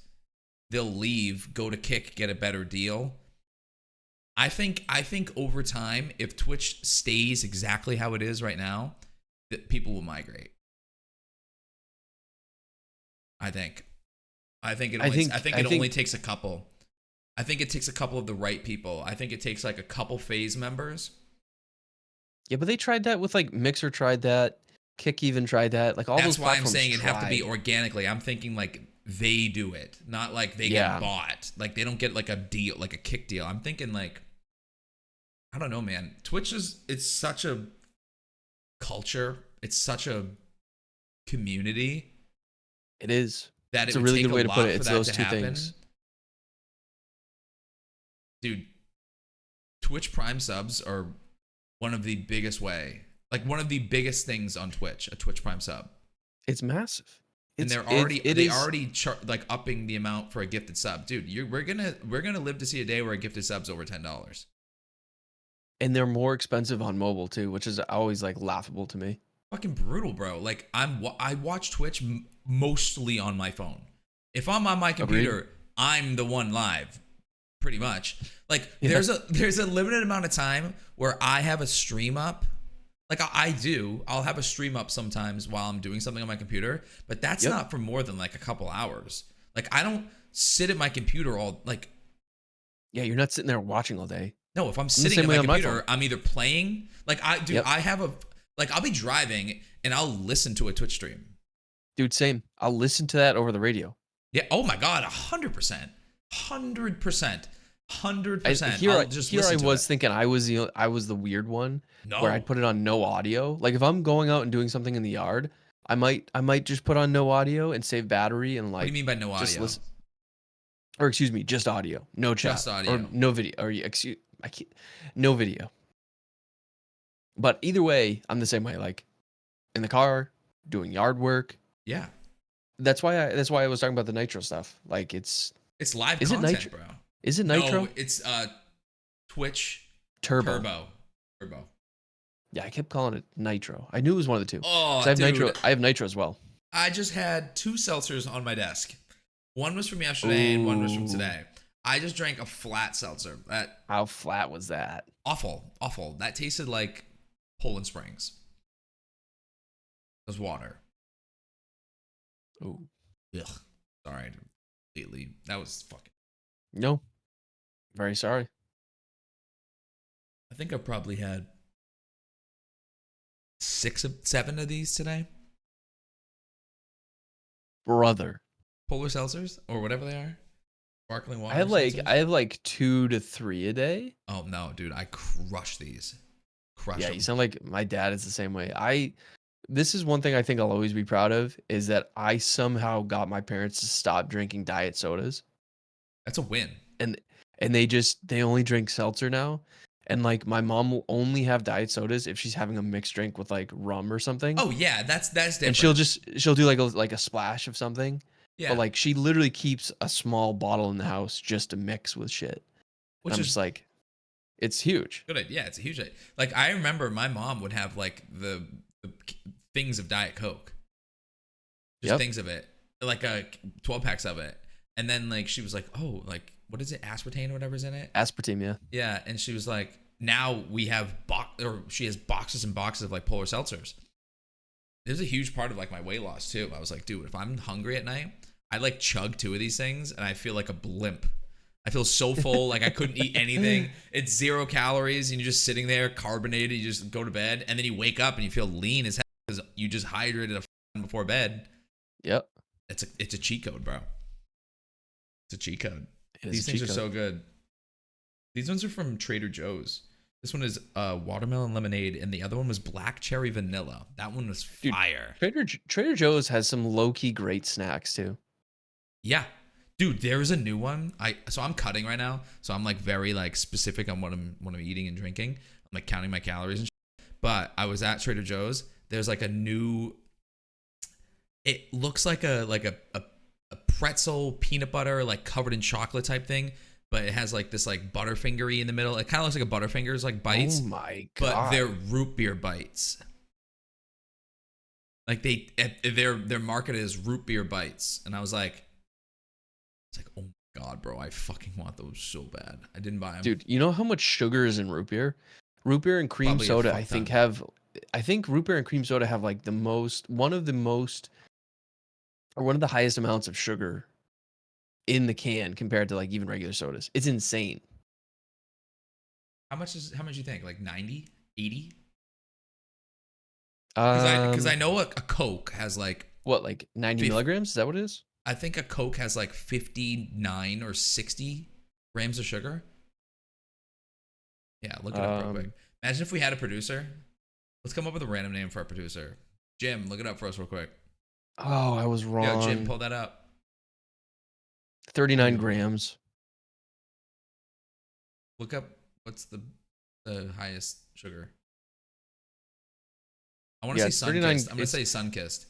they'll leave, go to Kick, get a better deal. I think over time, if Twitch stays exactly how it is right now, that people will migrate. I think it only takes a couple. I think it takes a couple of the right people. I think it takes like a couple phase members. Yeah, but they tried that with like Mixer tried that, Kick even tried that. Like all That's those why I'm platforms saying it'd have to be tried. organically. I'm thinking like they do it, not like they get bought. Like they don't get like a deal, like a Kick deal. I'm thinking like, I don't know, man. It's such a culture. It's such a community. It is. That It's it a would really take good way a to lot put it. for It's that those to two happen. things. Dude, Twitch Prime subs are one of the biggest things on Twitch, a Twitch Prime sub. It's massive. And they're already like upping the amount for a gifted sub. Dude, we're going to live to see a day where a gifted sub's over $10. And they're more expensive on mobile too, which is always like laughable to me. Fucking brutal, bro. Like I watch Twitch mostly on my phone. If I'm on my computer, Agreed. I'm the one live, pretty much. Like Yeah. there's a limited amount of time where I have a stream up. Like I'll have a stream up sometimes while I'm doing something on my computer, but that's not for more than like a couple hours. Like I don't sit at my computer all like. Yeah, you're not sitting there watching all day. No, if I'm the sitting same at way my on my computer, phone. I'm either playing. Like I have Like I'll be driving and I'll listen to a Twitch stream. Dude, same. I'll listen to that over the radio. Yeah. Oh my god, 100%, 100%, I 100%. here I'll I just here I listen to was it. thinking I was the weird one where No. I'd put it on no audio. Like if I'm going out and doing something in the yard, I might just put on no audio and save battery and What do you like mean by no just audio? listen, or excuse me, just audio, no chat Just or audio. no video or excuse I can't, no video. But either way, I'm the same way. Like in the car, doing yard work. Yeah. That's why I was talking about the nitro stuff. Like It's live is it content, nitro? bro. Is it No, nitro? it's Twitch Turbo. Turbo. Turbo. Yeah, I kept calling it nitro. I knew it was one of the two. Oh, Because I have dude. nitro. I have nitro as well. I just had 2 seltzers on my desk. One was from yesterday and one was from Ooh. today. I just drank a flat seltzer. That How flat was that? awful. That tasted like Poland Springs. It was water. Ooh. Ugh. Sorry, completely. That was fucking. No. Very sorry. I think I probably had 7 of these today. Brother. Polar seltzers or whatever they are. Sparkling water. I have like 2 to 3 a day. Oh no, dude! I crush these. Crush Yeah, them. you sound like my dad is the same way. This is one thing I think I'll always be proud of is that I somehow got my parents to stop drinking diet sodas. That's a win. And they only drink seltzer now. And like my mom will only have diet sodas if she's having a mixed drink with like rum or something. Oh yeah, that's different. And she'll do like a splash of something. Yeah, But like she literally keeps a small bottle in the house just to mix with shit. which I'm is just like, it's huge. good. Yeah, it's a huge. Like I remember my mom would have like the things of Diet Coke, just Yep. things of it, like 12 packs of it, and then like she was like, oh, like what is it, aspartame or whatever's in it? Aspartame, yeah. Yeah, and she was like, now we have she has boxes and boxes of like polar seltzers. It was a huge part of like my weight loss too. I was like, dude, if I'm hungry at night, I like chug 2 of these things and I feel like a blimp. I feel so full, like I couldn't eat anything. It's 0 calories and you're just sitting there carbonated. You just go to bed and then you wake up and you feel lean as hell because you just hydrated before bed. Yep. It's a cheat code, bro. It's a cheat code. It is These a things cheat are code. so good. These ones are from Trader Joe's. This one is watermelon lemonade, and the other one was black cherry vanilla. That one was Dude, fire. Trader Joe's has some low-key great snacks too. Yeah, dude, there's a new one. So I'm cutting right now, so I'm like very like specific on what I'm eating and drinking. I'm like counting my calories and shit. But I was at Trader Joe's. There's like a new. It looks like a pretzel peanut butter like covered in chocolate type thing. But it has like this like Butterfingery in the middle. It kind of looks like a Butterfingers like bites. Oh my But god. they're root beer bites. Like their market is root beer bites, and I was like, it's like, oh my god, bro, I fucking want those so bad. I didn't buy them, Dude, you know how much sugar is in root beer? Root beer and cream Probably a soda, fuck I think root beer and cream soda have like one of the highest amounts of sugar in the can compared to like even regular sodas. It's insane. How much do you think? Like 90, 80? Um, Because I know a Coke has like what, like 90 milligrams? Is that what it is? I think a Coke has like 59 or 60 grams of sugar. Yeah, look it up real quick. Imagine if we had a producer. Let's come up with a random name for our producer. Jim, look it up for us real quick. Oh, I was wrong. Yo, Jim, pull that up. 39 grams. Look up what's the highest sugar. I want to Yeah, say 39 Sunkissed. I'm gonna say Sunkissed.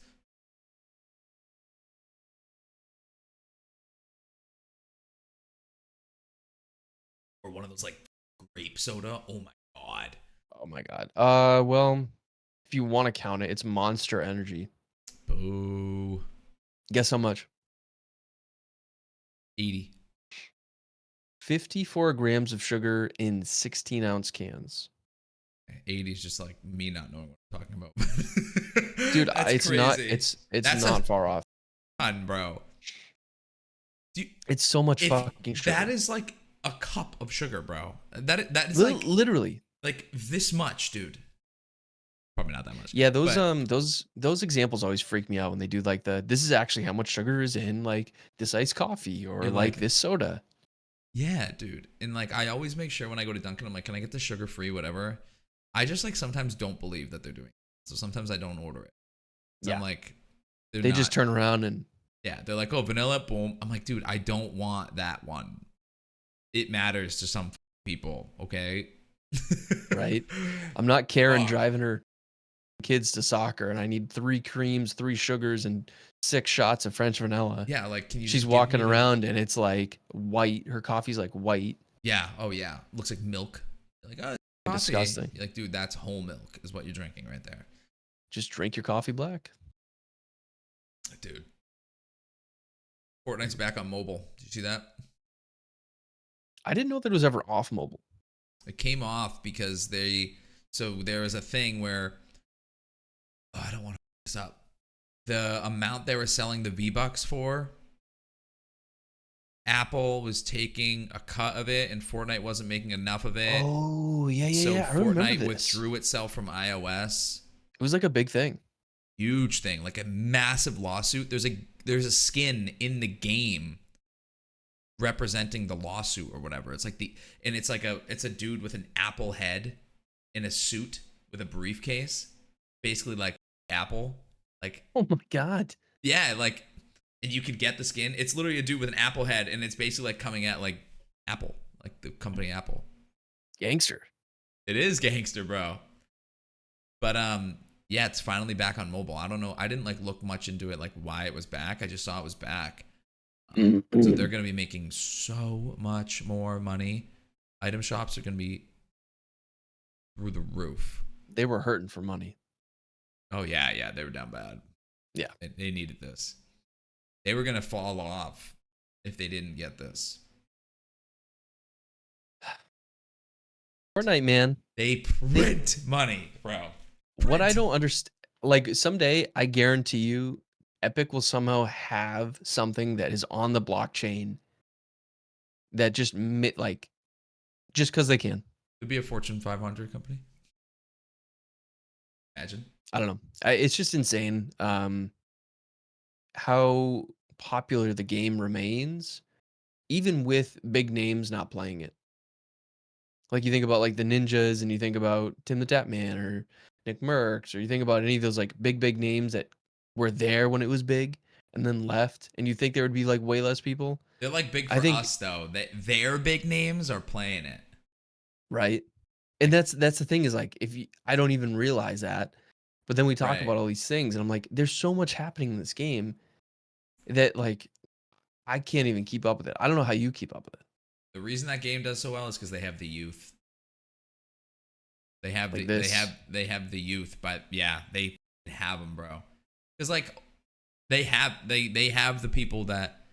Or one of those like grape soda. Oh my god. Oh my god. Well, if you want to count it, it's Monster Energy. Boo. Guess how much? 80. 54 grams of sugar in 16-ounce cans. 80 is just like me not knowing what I'm talking about. Dude, That's it's crazy. not it's That's not far off. fun, bro. It's so much fucking sugar. That is like a cup of sugar, bro. That is like Literally. like this much, dude. Probably not that much. Yeah, But those examples always freak me out when they do like this is actually how much sugar is in like this iced coffee or you're like like, this soda. yeah, dude. And like, I always make sure when I go to Dunkin', I'm like, can I get the sugar free, whatever? I just like sometimes don't believe that they're doing it. So sometimes I don't order it. So I'm Yeah. like, they're They not. just turn around and Yeah, they're like, oh, vanilla, boom. I'm like, dude, I don't want that one. It matters to some people, okay? right. I'm not Karen Fuck. driving her kids to soccer and I need 3 creams, 3 sugars and 6 shots of French vanilla. Yeah, like, can you She's just give walking me the. around and it's like white. Her coffee's like white. Yeah, oh, yeah. Looks like milk. You're like, oh, coffee. Disgusting. You're like, dude, that's whole milk, is what you're drinking right there. Just drink your coffee black. Dude. Fortnite's back on mobile. Did you see that? I didn't know that it was ever off mobile. It came off because so there was a thing where, oh, I don't want to this up. The amount they were selling the V-Bucks for, Apple was taking a cut of it and Fortnite wasn't making enough of it. Oh, yeah, yeah, So yeah. I remember Fortnite this. withdrew itself from iOS. It was like a big thing. Huge thing, like a massive lawsuit. There's a skin in the game representing the lawsuit or whatever. It's like it's a dude with an Apple head in a suit with a briefcase, basically like Apple. Like, Oh my god. yeah, like, and you could get the skin. It's literally a dude with an Apple head, and it's basically like coming at like Apple, like the company Apple. Gangster. It is gangster, bro. But yeah, it's finally back on mobile. I don't know. I didn't like look much into it, like why it was back. I just saw it was back. So they're gonna be making so much more money. Item shops are gonna be through the roof. They were hurting for money. Oh yeah, they were down bad. Yeah. They needed this. They were gonna fall off if they didn't get this. Fortnite, man. They print money, bro. What I don't understand, like someday I guarantee you Epic will somehow have something that is on the blockchain that just like just because they can. It'd be a Fortune 500 company. Imagine. I don't know. It's just insane how popular the game remains, even with big names not playing it. Like you think about like the Ninjas and you think about Tim the Tatman or Nick Merckx, or you think about any of those like big names that were there when it was big and then left, and you think there would be like way less people. They're like big I for think us though. Their big names are playing it. right. And that's the thing is like I don't even realize that. But then we talk Right. about all these things and I'm like, there's so much happening in this game that like I can't even keep up with it. I don't know how you keep up with it. The reason that game does so well is because they have the youth. They have Like the this. they have the youth, but yeah, they have them, bro. Because like they have the people that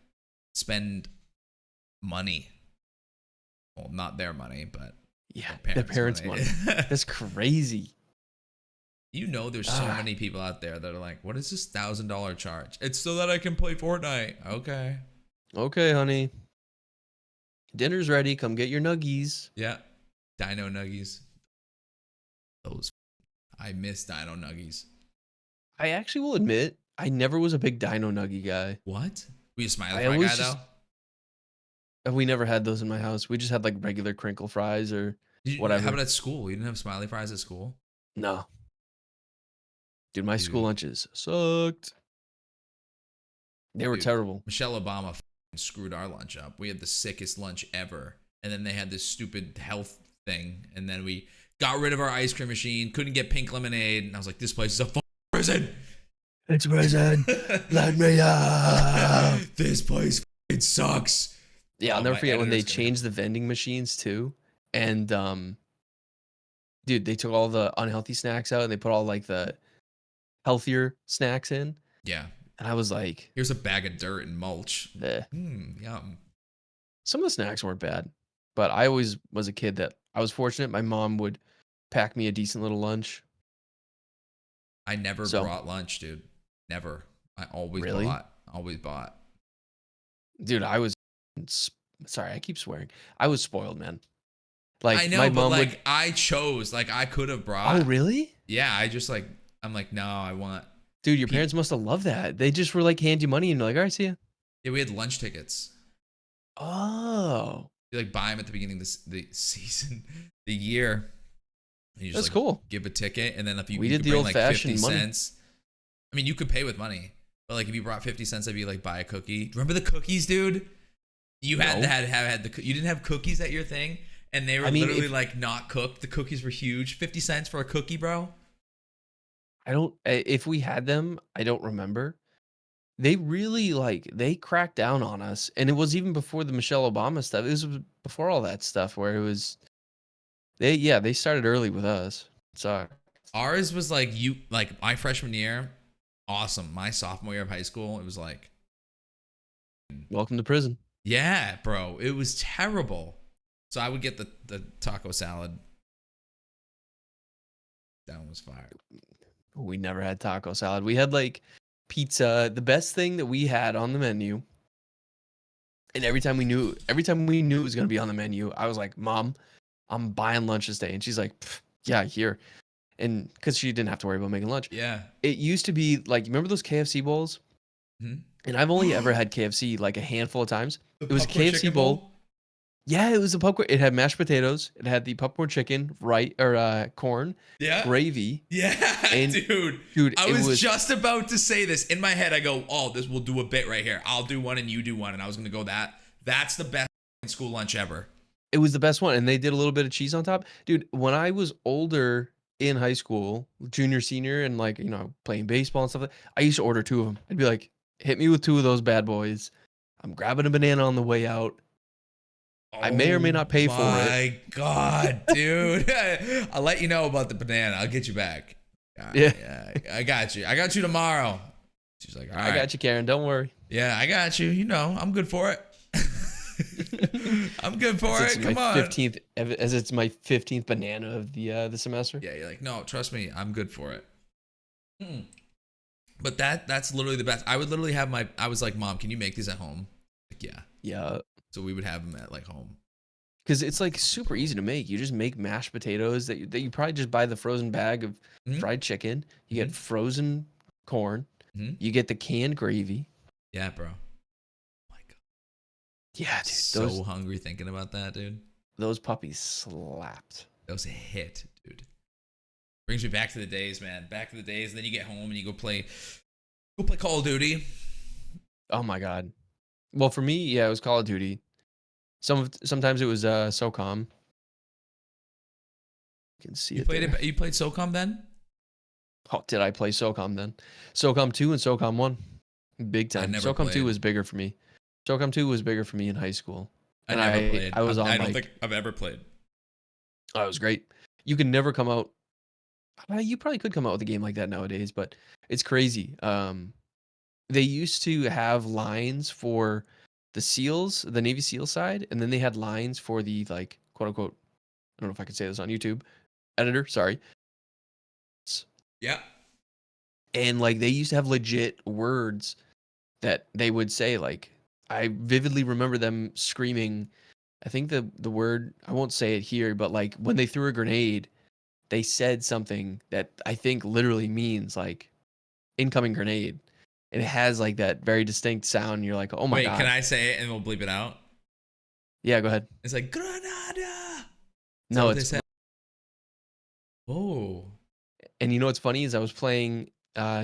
spend money. Well, not their money, but Yeah, their their parents' money. That's crazy. You know, there's so many people out there that are like, "What is this $1,000 charge?" It's so that I can play Fortnite. Okay. Okay, honey. Dinner's ready. Come get your nuggies. Yeah. Dino Nuggies. Those. I miss Dino Nuggies. I actually will admit, I never was a big Dino Nuggie guy. What? Were you a Smiley I Fry always guy just though? we never had those in my house. We just had like regular crinkle fries or How whatever. about at school? You didn't have Smiley Fries at school? No. Dude, my school Dude. lunches sucked. They were Dude, terrible. Michelle Obama screwed our lunch up. We had the sickest lunch ever. And then they had this stupid health thing. And then we got rid of our ice cream machine, couldn't get pink lemonade. And I was like, this place is a fucking prison. It's prison. Let me out. This place fucking sucks. Yeah, I'll never my forget when they editor's gonna changed the vending machines too. And dude, they took all the unhealthy snacks out and they put all like the healthier snacks in. Yeah. And I was like, Here's a bag of dirt and mulch. eh. Yum. Some of the snacks weren't bad, but I always was a kid that I was fortunate. My mom would pack me a decent little lunch. I never So- brought lunch, dude. Never. I always Really? bought. Always bought. Dude, I was sorry, I keep swearing. I was spoiled, man. Like I know, my but mom like would I chose. Like I could have brought. Oh, really? Yeah, I'm like, no, I want. Dude, your Pe- parents must have loved that. They just were like, hand you money and you're like, all right, see ya. yeah, we had lunch tickets. Oh, You like buy them at the beginning of the season, the year. And you just that's like cool. give a ticket, and then if We you did could the bring old like 50 fashioned money. cents. I mean, you could pay with money, but like if you brought 50 cents, I'd be like buy a cookie. Remember the cookies, dude? You had No. had the you didn't have cookies at your thing, and they were I mean, literally if like not cooked. The cookies were huge. 50 cents for a cookie, bro. if we had them, I don't remember. They really like they cracked down on us, and it was even before the Michelle Obama stuff. It was before all that stuff where it was they started early with us. So Ours was like my freshman year, awesome. My sophomore year of high school, it was like, welcome to prison. yeah, bro, it was terrible. So I would get the taco salad. That one was fire. We never had taco salad. We had like pizza. The best thing that we had on the menu, and every time we knew it was gonna be on the menu, I was like, Mom, I'm buying lunch this day. And she's like, yeah, here. And because she didn't have to worry about making lunch. Yeah. It used to be like, remember those KFC bowls? Mhm. And I've only ever had KFC like a handful of times. The It was a popcorn KFC chicken bowl. Yeah, it was a popcorn. It had mashed potatoes. It had the popcorn chicken, right, or corn, Yeah. gravy. Yeah, And dude. I it was was just about to say this. In my head, I go, oh, this will do a bit right here. I'll do one and you do one. And I was going to go that. That's the best school lunch ever. it was the best one, and they did a little bit of cheese on top. Dude, when I was older in high school, junior, senior, and like playing baseball and stuff, I used to order two of them. I'd be like, hit me with two of those bad boys. I'm grabbing a banana on the way out. I may or may Oh not pay for it. my God, dude. I'll let you know about the banana. I'll get you back. Yeah. I got you. I got you tomorrow. She's like, all right. I got you, Karen. Don't worry. Yeah, I got you. I'm good for it. I'm good for it. Come on. 15th, as it's my 15th banana of the semester. Yeah, you're like, no, trust me, I'm good for it. But that's literally the best. I would literally have I was like, Mom, can you make these at home? Like, yeah. Yeah. So we would have them at like home. Because it's like super easy to make. You just make mashed potatoes that you probably just buy the frozen bag of fried chicken. You get frozen corn. You get the canned gravy. Yeah, bro. My God. Yeah, dude. So hungry thinking about that, dude. Those puppies slapped. That was a hit, dude. Brings me back to the days, man. Back to the days. And then you get home and you go play Call of Duty. Oh my God. Well, for me, yeah, it was Call of Duty. Sometimes it was SOCOM. You can see You it. You played SOCOM then? Oh, did I play SOCOM then? SOCOM 2 and SOCOM 1. Big time. SOCOM 2 was bigger for me. SOCOM 2 was bigger for me in high school. I never played. I was on I don't think I've ever played. Oh, it was great. You can never come out. You probably could come out with a game like that nowadays, but it's crazy. They used to have lines for the SEALs, the Navy SEAL side, and then they had lines for the like quote unquote. I don't know if I can say this on YouTube. Editor, sorry. Yeah. And like they used to have legit words that they would say. Like I vividly remember them screaming. I think the word, I won't say it here, but like when they threw a grenade, they said something that I think literally means like incoming grenade. And it has like that very distinct sound. And you're like, oh my God. Wait, can I say it and we'll bleep it out? Yeah, go ahead. It's like Granada. No, it's. Oh. And you know what's funny is I was playing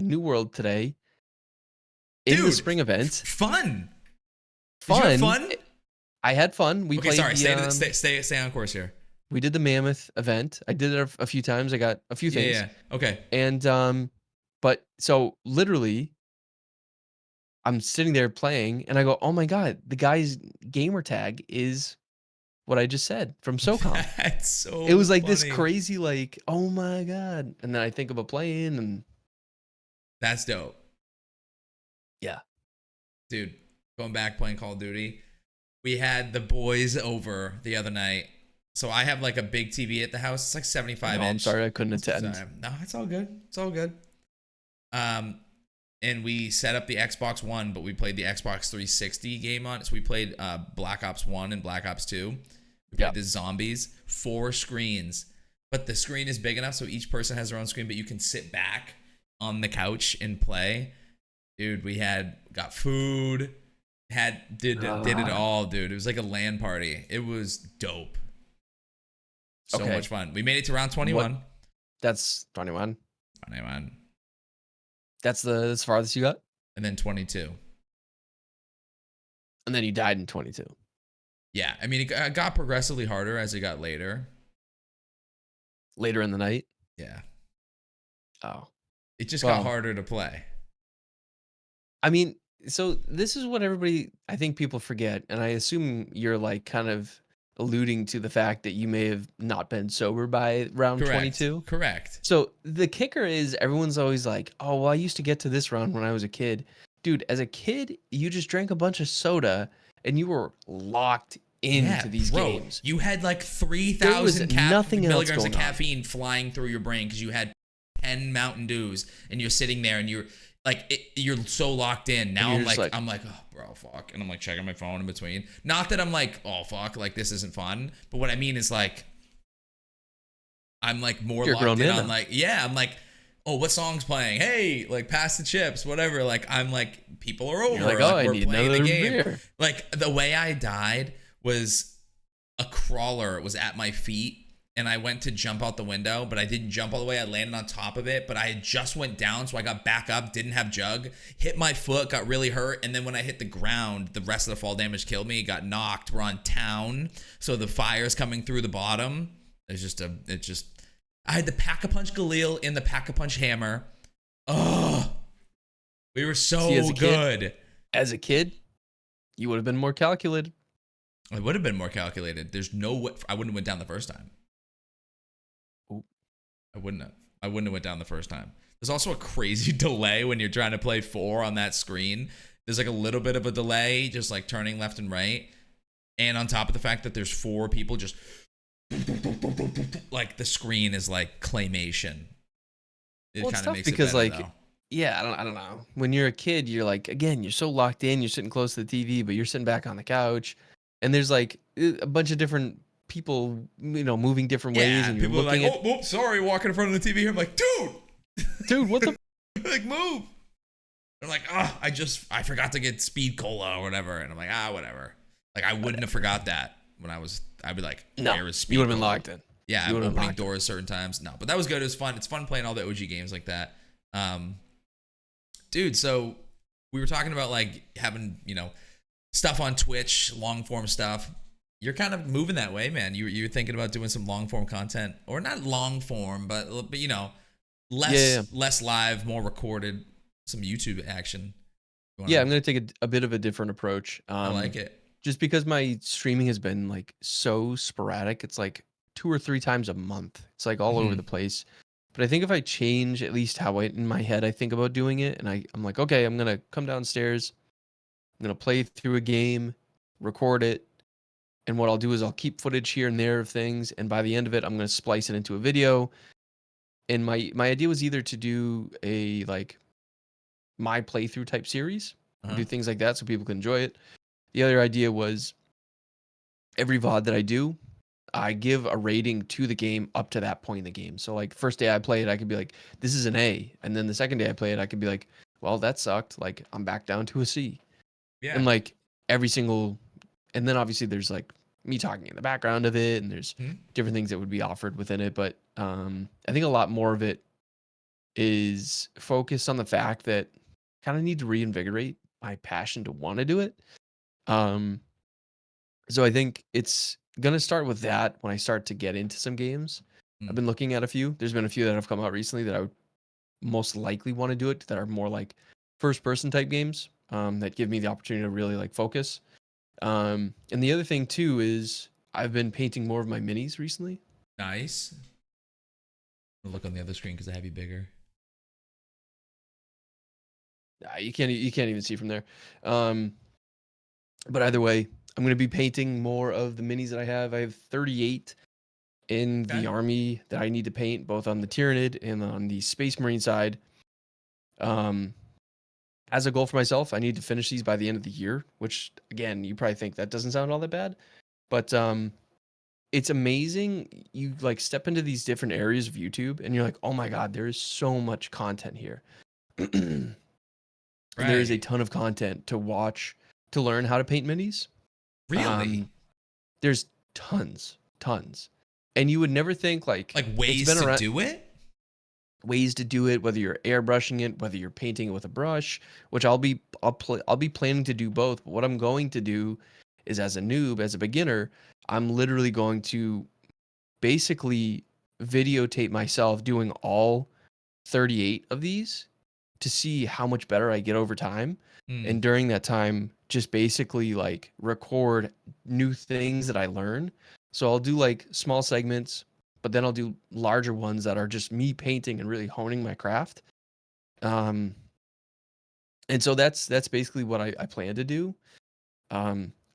New World today in the spring event. Fun. Did you have fun? I had fun. We okay, played sorry. Stay on course here. We did the Mammoth event. I did it a few times. I got a few things. Yeah. Okay. And but so literally, I'm sitting there playing, and I go, "Oh my God, the guy's gamer tag is what I just said from SOCOM." That's so. It was like funny. this crazy, like, "Oh my God!" And then I think about playing, and that's dope. Yeah, dude. Going back playing Call of Duty, we had the boys over the other night. So I have like a big TV at the house. It's like 75 inch. I'm sorry I couldn't attend. No, it's all good. It's all good. And we set up the Xbox One, but we played the Xbox 360 game on it. So we played Black Ops 1 and Black Ops 2. We played the zombies, 4 screens. but the screen is big enough so each person has their own screen, but you can sit back on the couch and play. Dude, we got food, did it all, dude. It was like a LAN party. It was dope. So Okay. much fun. We made it to round 21. That's 21. 21. That's the farthest you got? And then 22. And then you died in 22. Yeah, I mean, it got progressively harder as it got later. Later in the night? Yeah. Oh. It just got harder to play. I mean, so this is what I think people forget, and I assume you're like kind of alluding to the fact that you may have not been sober by round 22. Correct. So the kicker is everyone's always like, oh, well, I used to get to this round when I was a kid. Dude, as a kid, you just drank a bunch of soda and you were locked into these games. You had like 3,000 milligrams of caffeine flying through your brain because you had 10 Mountain Dews and you're sitting there and you're so locked in. Now I'm like, oh, bro, fuck. And I'm like checking my phone in between. Not that I'm like, oh, fuck, like this isn't fun. But what I mean is like, I'm like more locked in on like, I'm like, oh, what song's playing? Hey, like pass the chips, whatever. Like I'm like, people are over. You're like, oh, like, I need another beer. Like the way I died was a crawler was at my feet. And I went to jump out the window, but I didn't jump all the way. I landed on top of it, but I had just went down, so I got back up, didn't have jug, hit my foot, got really hurt, and then when I hit the ground, the rest of the fall damage killed me. Got knocked. We're on town, so the fire's coming through the bottom. I had the Pack-a-Punch Galil in the Pack-a-Punch Hammer. Oh, we were so good. As a kid, you would have been more calculated. I would have been more calculated. There's no way I wouldn't have went down the first time. I wouldn't have went down the first time. There's also a crazy delay when you're trying to play 4 on that screen. There's like a little bit of a delay, just like turning left and right. And on top of the fact that there's 4 people just like the screen is like claymation. It kind of makes it better, like, though. Yeah, I don't know. When you're a kid, you're like, again, you're so locked in, you're sitting close to the TV, but you're sitting back on the couch. And there's like a bunch of different people, moving different ways, and you're people looking are like, oh, sorry, walking in front of the TV here. I'm like, dude, what the? Like, move. They're like, I forgot to get speed cola or whatever, and I'm like, whatever. Like, I wouldn't have forgot that when I'd be like, where is speed? You would have been locked in. Yeah, I'm opening doors certain times. No, but that was good. It was fun. It's fun playing all the OG games like that. Dude, so we were talking about like having stuff on Twitch, long form stuff. You're kind of moving that way, man. You're thinking about doing some long form content, or not long form, but less live, more recorded, some YouTube action. Yeah, I'm gonna take a bit of a different approach. I like it. Just because my streaming has been like so sporadic, it's like 2 or 3 times a month. It's like all over the place. But I think if I change at least how in my head I think about doing it, and I'm like, okay, I'm gonna come downstairs, I'm gonna play through a game, record it. And what I'll do is I'll keep footage here and there of things, and by the end of it, I'm going to splice it into a video. And my idea was either to do a like my playthrough type series, do things like that so people can enjoy it. The other idea was every VOD that I do, I give a rating to the game up to that point in the game. So like first day I play it, I could be like, this is an A. And then the second day I play it, I could be like, well, that sucked. Like I'm back down to a C. Yeah. And like every single, and then obviously there's like me talking in the background of it, and there's different things that would be offered within it. But I think a lot more of it is focused on the fact that I kind of need to reinvigorate my passion to want to do it. So I think it's going to start with that when I start to get into some games. I've been looking at a few. There's been a few that have come out recently that I would most likely want to do it, that are more like first person type games that give me the opportunity to really like focus. And the other thing too is I've been painting more of my minis recently. Nice. I'll look on the other screen because I have you bigger. You can't even see from there. But either way, I'm going to be painting more of the minis that I have. I have 38 in the army that I need to paint, both on the Tyranid and on the Space Marine side. As a goal for myself, I need to finish these by the end of the year, which again, you probably think that doesn't sound all that bad, but it's amazing. You like step into these different areas of YouTube and you're like, oh my God, there is so much content here. And there is a Right. ton of content to watch to learn how to paint minis. Really? There's tons. And you would never think like Like it's ways been to around do it? ways to do it, whether you're airbrushing it, whether you're painting it with a brush, which I'll be planning to do both. But what I'm going to do is as a noob, as a beginner, I'm literally going to basically videotape myself doing all 38 of these to see how much better I get over time. Hmm. And during that time, just basically like record new things that I learn. So I'll do like small segments, but then I'll do larger ones that are just me painting and really honing my craft. Um, and so that's basically what I plan to do.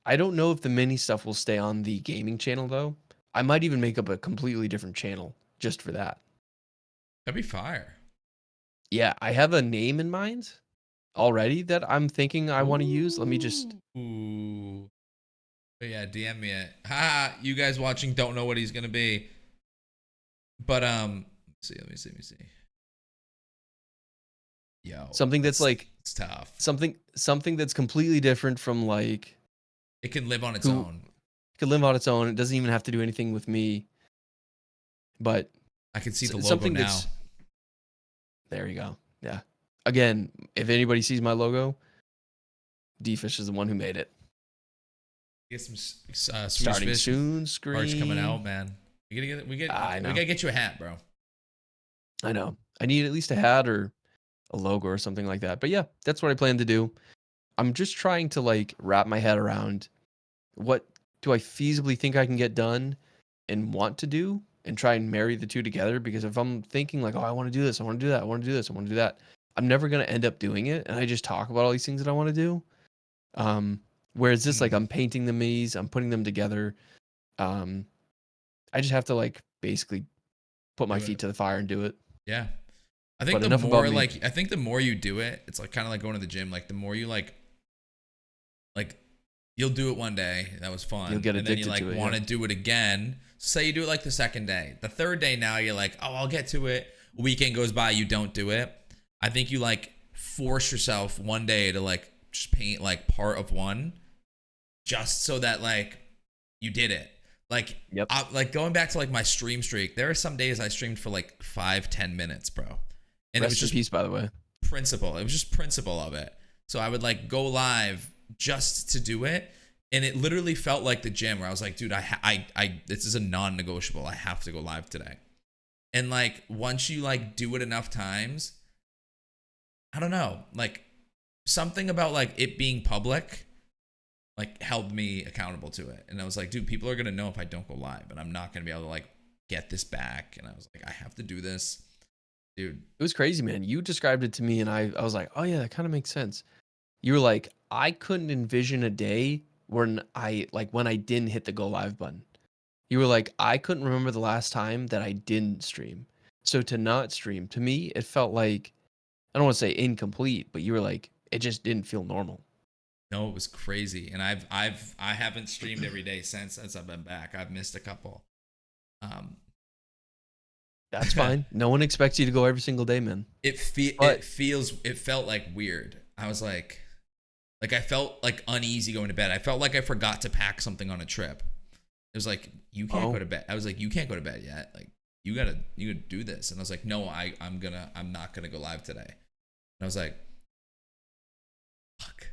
I don't know if the mini stuff will stay on the gaming channel though. I might even make up a completely different channel just for that. That'd be fire. Yeah, I have a name in mind already that I'm thinking I want to use. Let me just Ooh. But yeah, DM me it. Ha! You guys watching don't know what he's gonna be. But let me see. Yo, something that's like it's tough. something that's completely different from like It can live on its who own. could live on its own. It doesn't even have to do anything with me, but I can see the logo something now. that's there you go. Yeah. Again, if anybody sees my logo, DFISH is the one who made it. Get some Starting SwedishFish soon, merch coming screen. out, man. We I know. gotta get you a hat, bro. I know. I need at least a hat or a logo or something like that. But yeah, that's what I plan to do. I'm just trying to like wrap my head around what do I feasibly think I can get done and want to do and try and marry the two together, because if I'm thinking like, oh, I want to do this, I want to do that, I want to do this, I want to do that, I'm never going to end up doing it, and I just talk about all these things that I want to do. Whereas this, like, Hmm. I'm painting the minis, I'm putting them together. I just have to like basically put my Do feet it. to the fire and do it. Yeah. I think But the enough about more me. like I think the more you do it, it's like kind of like going to the gym. Like the more you like you'll do it one day, that was You'll fun, get and then you addicted like to it. want Yeah. to do it again. Say you do it like the second day. The third day now you're like, "Oh, I'll get to it." Weekend goes by, you don't do it. I think you like force yourself one day to like just paint like part of one just so that like you did it. Like Yep. like going back to like my stream streak, there are some days I streamed for like 5-10 minutes, bro. And it was Rest in just peace, by the way. principle. It was just principle of it. So I would like go live just to do it, and it literally felt like the gym where I was like, dude, I this is a non-negotiable. I have to go live today. And like once you like do it enough times, I don't know, like something about like it being public like held me accountable to it. And I was like, dude, people are gonna know if I don't go live, and I'm not gonna be able to like get this back. And I was like, I have to do this, dude. It was crazy, man. You described it to me, and I was like, oh yeah, that kind of makes sense. You were like, I couldn't envision a day when I didn't hit the go live button. You were like, I couldn't remember the last time that I didn't stream. So to not stream, to me, it felt like, I don't want to say incomplete, but you were like, it just didn't feel normal. No, it was crazy. And I haven't streamed every day since I've been back. I've missed a couple. Um That's fine. No one expects you to go every single day, man. But it felt like weird. I was like I felt like uneasy going to bed. I felt like I forgot to pack something on a trip. It was like, you can't go to bed. I was like, you can't go to bed yet. Like you gotta do this. And I was like, no, I'm not gonna go live today. And I was like, fuck.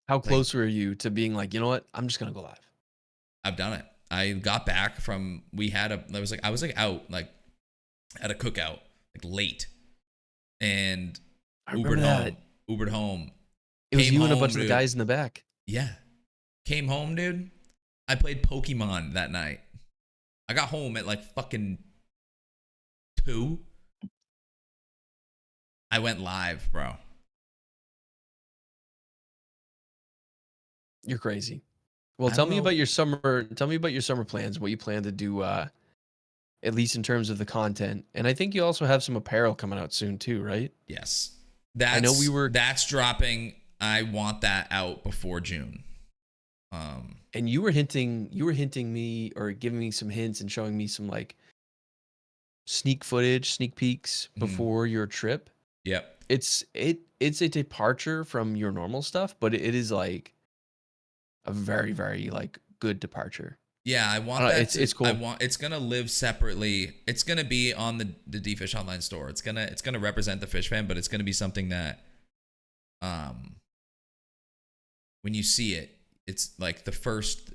how Like close were you to being like, you know what? I'm just gonna go live. I've done it. I got back from I was like out like at a cookout like late, and I remember that. Ubered home. It was Came you and a home, bunch of the dude. guys in the back. Yeah. Came home, dude. I played Pokemon that night. I got home at like fucking 2. I went live, bro. You're crazy. Well, I don't know. tell me about your summer plans, what you plan to do, at least in terms of the content. And I think you also have some apparel coming out soon too, right? Yes. I know That's dropping. I want that out before June. And you were hinting me or giving me some hints and showing me some like sneak peeks Mhm. before your trip. Yep. It's a departure from your normal stuff, but it is like a very, very like good departure. Yeah, I I want don't know, that to. it's cool. It's gonna live separately. It's gonna be on the DFISH online store. It's gonna represent the fish fan, but it's gonna be something that um when you see it, it's like the first,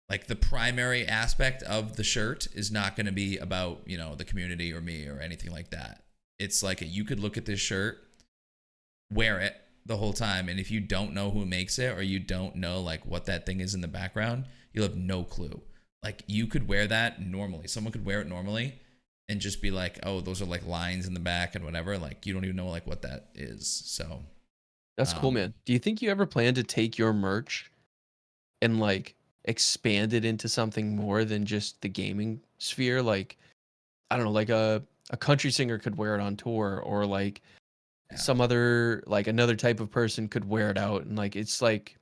like the primary aspect of the shirt is not gonna be about the community or me or anything like that. It's like you could look at this shirt, wear it the whole time, and if you don't know who makes it or you don't know like what that thing is in the background, you'll have no clue. Like you could wear that normally. Someone could wear it normally and just be like, "Oh, those are like lines in the back and whatever." Like you don't even know like what that is. So, That's cool, um man. Do you think you ever plan to take your merch and like expand it into something more than just the gaming sphere? Like, I don't know, like a country singer could wear it on tour, or like yeah. some other like another type of person could wear it out, and like it's like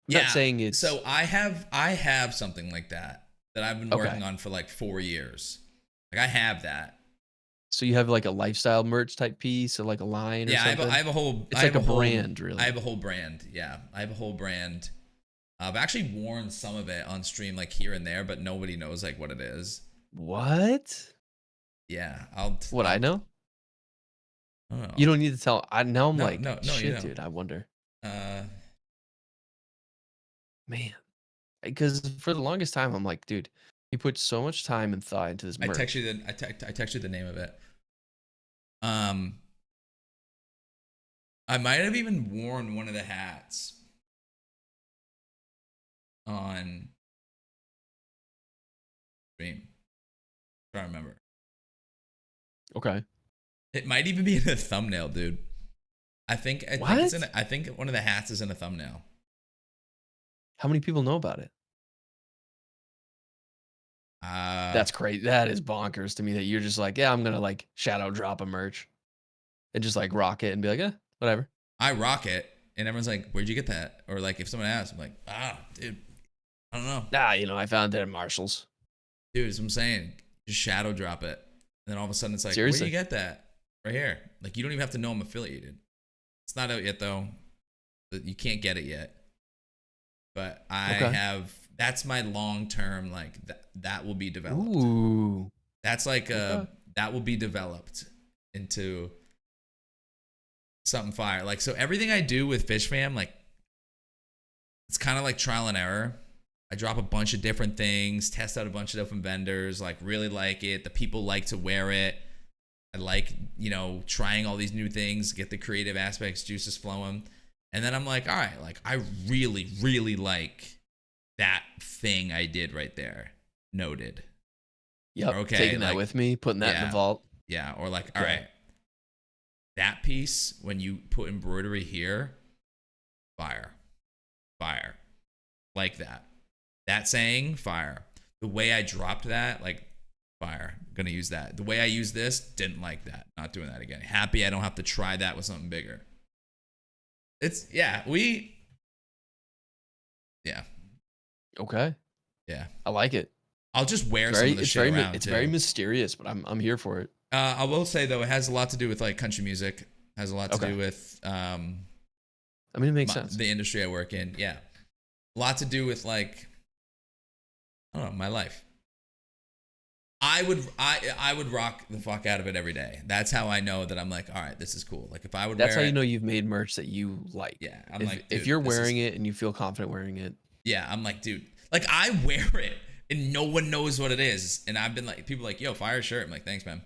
I'm not Yeah. saying So it's I have something like that I've been okay. working on for like 4 years. Like I have that. So you have like a lifestyle merch type piece or like a line or Yeah, I something? have a whole It's like a brand, I really. have a whole brand. Yeah, I have a whole brand. I've actually worn some of it on stream, like here and there, but nobody knows like what it is. What? Yeah, What I know? I don't You know. don't need to tell. I now I'm No, like, no, no, you shit, know. dude, I wonder. Uh, Man, because for the longest time I'm like, dude, you put so much time and thought into this merch. I text you the name of it. Um, I might have even worn one of the hats on stream. I don't remember. Okay. It might even be in a thumbnail, dude. I think it's in. What? I think one of the hats is in a thumbnail. How many people know about it? Uh, That's crazy. That is bonkers to me that you're just like, yeah, I'm gonna like shadow drop a merch and just like rock it and be like, whatever. I rock it, and everyone's like, "Where'd you get that?" Or like, if someone asks, I'm like, dude, I don't know, Ah, I found it at Marshall's. dude. That's what I'm saying. Just shadow drop it, and then all of a sudden it's like, "Where do you Seriously. get that?" Right here. Like, you don't even have to know I'm affiliated. It's not out yet though. You can't get it yet. But I Okay. have. That's my long term. Like that will be developed. Ooh. That's like Okay. that will be developed into something fire. Like, so everything I do with Fish Fam, like, it's kind of like trial and error. I drop a bunch of different things, test out a bunch of different vendors, like really like it. The people like to wear it. I like, trying all these new things, get the creative aspects, juices flowing. And then I'm like, all right, like I really, really like that thing I did right there. Noted. Or Yep. okay, Taking that like, with me, putting that in the yeah, vault. yeah. Or like, all Okay. right, that piece, when you put embroidery here, fire, fire. Like that. That saying, fire. The way I dropped that, like, fire. Gonna use that. The way I use this, didn't like that. Not doing that again. Happy I don't have to try that with something bigger. Yeah. Okay. Yeah. I like it. I'll just It's wear some very of this shit around it's very too. mysterious, but I'm here for it. I will say though, it has a lot to do with like country music. Has a lot to Okay. do with I mean, it makes sense. the industry I work in. Yeah. A lot to do with like, I don't know, my life. I would rock the fuck out of it every day. That's how I know that I'm like, all right, this is cool. Like if I would That's how wear you it, know you've made merch that you like. yeah, I'm If like, if dude, you're this is wearing it and you feel confident wearing it, yeah, I'm like, dude, like I wear it and no one knows what it is, and I've been like, people are like, yo, fire shirt. I'm like, thanks, man.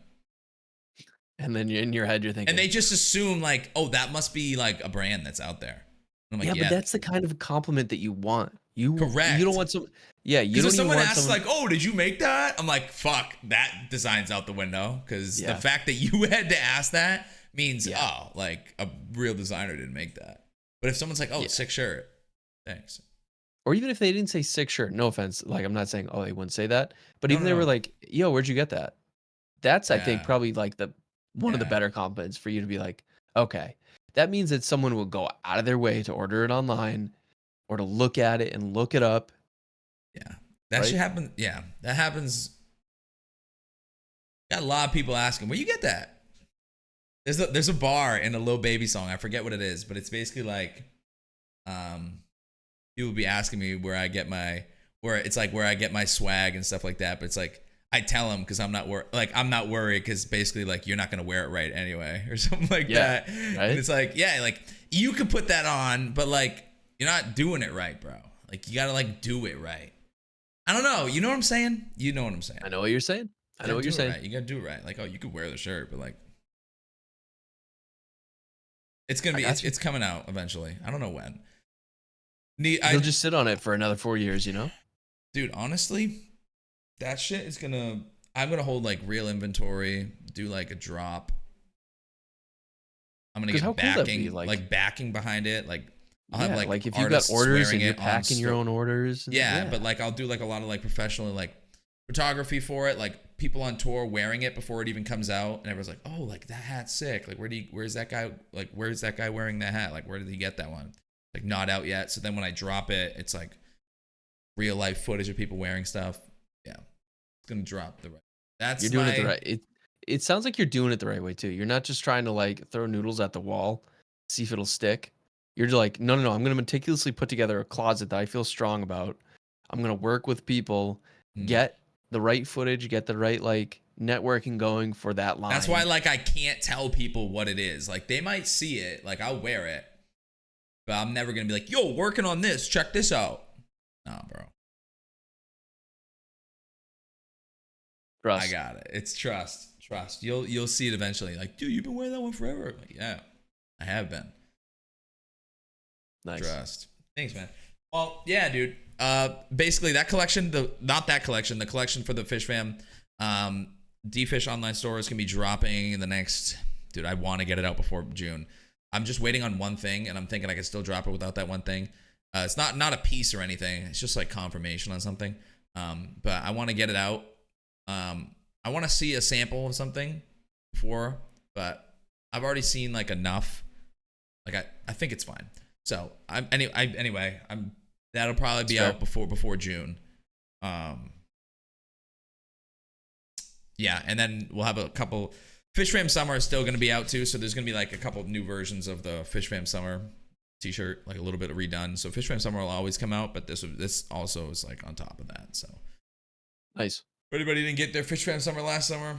and then in your head you're And thinking, they just assume like, oh, that must be like a brand that's out there. I'm like, yeah, but yeah, that's the kind of compliment that you want. You don't correct. want some, yeah, you Because if don't even someone want asks someone, like, "Oh, did you make that?" I'm like, "Fuck, that design's out the window." Because the yeah, fact that you had to ask that means, yeah, oh, like a real designer didn't make that. But if someone's like, "Oh, yeah. sick shirt," thanks. Or even if they didn't say sick shirt, no offense, like I'm not saying oh they wouldn't say that, but No, even no, they were no. like, yo, where'd you get that? That's I think Yeah, probably like the one of the yeah, better compliments for you to be like, okay, that means that someone will go out of their way to order it online or to look at it and look it up Yeah. That right? should happen. Yeah. That happens. Got a lot of people asking, where you get that? There's a bar in a Lil Baby song. I forget what it is, but it's basically like, people would be asking me where I get my, where it's like where I get my swag and stuff like that. But it's like, I tell them because I'm not worried because basically like you're not gonna wear it right anyway or something like Yeah, that. And right. it's like, yeah, like you could put that on, but like you're not doing it right, bro. Like you gotta like do it right. I don't know. You know what I'm saying? You know what I'm saying? I know what you're saying. You I know gotta what do you're it saying. right. You gotta do it right. Like, oh, you could wear the shirt, but like it's gonna I be got you. it's coming out eventually. I don't know when. You'll just sit on it for another 4 years, you know? Dude, honestly, that shit is gonna. I'm gonna hold like real inventory, do like a drop. I'm gonna Because how get cool would that be? backing behind it. Like I'll have Yeah, like like if you got artists orders wearing and you're it on packing your own orders, and Yeah, yeah, but like I'll do like a lot of like professional like photography for it, like people on tour wearing it before it even comes out, and everyone's like, "Oh, like that hat's sick. Like where's that guy? Like where's that guy wearing that hat? Like where did he get that one? Like not out yet." So then when I drop it, it's like real life footage of people wearing stuff. Yeah, it's gonna drop the right. you're That's doing it the my right. It sounds like you're doing it the right way too. You're not just trying to like throw noodles at the wall, see if it'll stick. You're like, no, no, no. I'm gonna meticulously put together a closet that I feel strong about. I'm gonna work with people, mm. get the right footage, get the right like networking going for that That's why line. like I can't tell people what it is. Like they might see it, like I'll wear it, but I'm never gonna be like, "Yo, working on this. Check this out." Nah, bro. I Trust. got it. It's trust. Trust. You'll see it eventually. Like, dude, you've been wearing that one forever. I'm like, yeah, I have been. Nice. Trust. Thanks, man. Well, yeah, dude. Basically that collection, not that collection, the collection for the Fish Fam, DFISH online stores can be dropping in the next. Dude, I want to get it out before June. I'm just waiting on one thing, and I'm thinking I can still drop it without that one thing. It's not a piece or anything. It's just like confirmation on something. But I want to get it out. I want to see a sample of something before, but I've already seen like enough. Like I think it's fine. So anyway, that'll probably be out before June. Yeah, and then we'll have a couple. Fish Fam Summer is still going to be out too, so there's going to be like a couple new versions of the Fish Fam Summer t-shirt, like a little bit redone. So Fish Fam Summer will always come out, but this also is like on top of that. So Nice. if anybody didn't get their Fish Fam Summer last summer,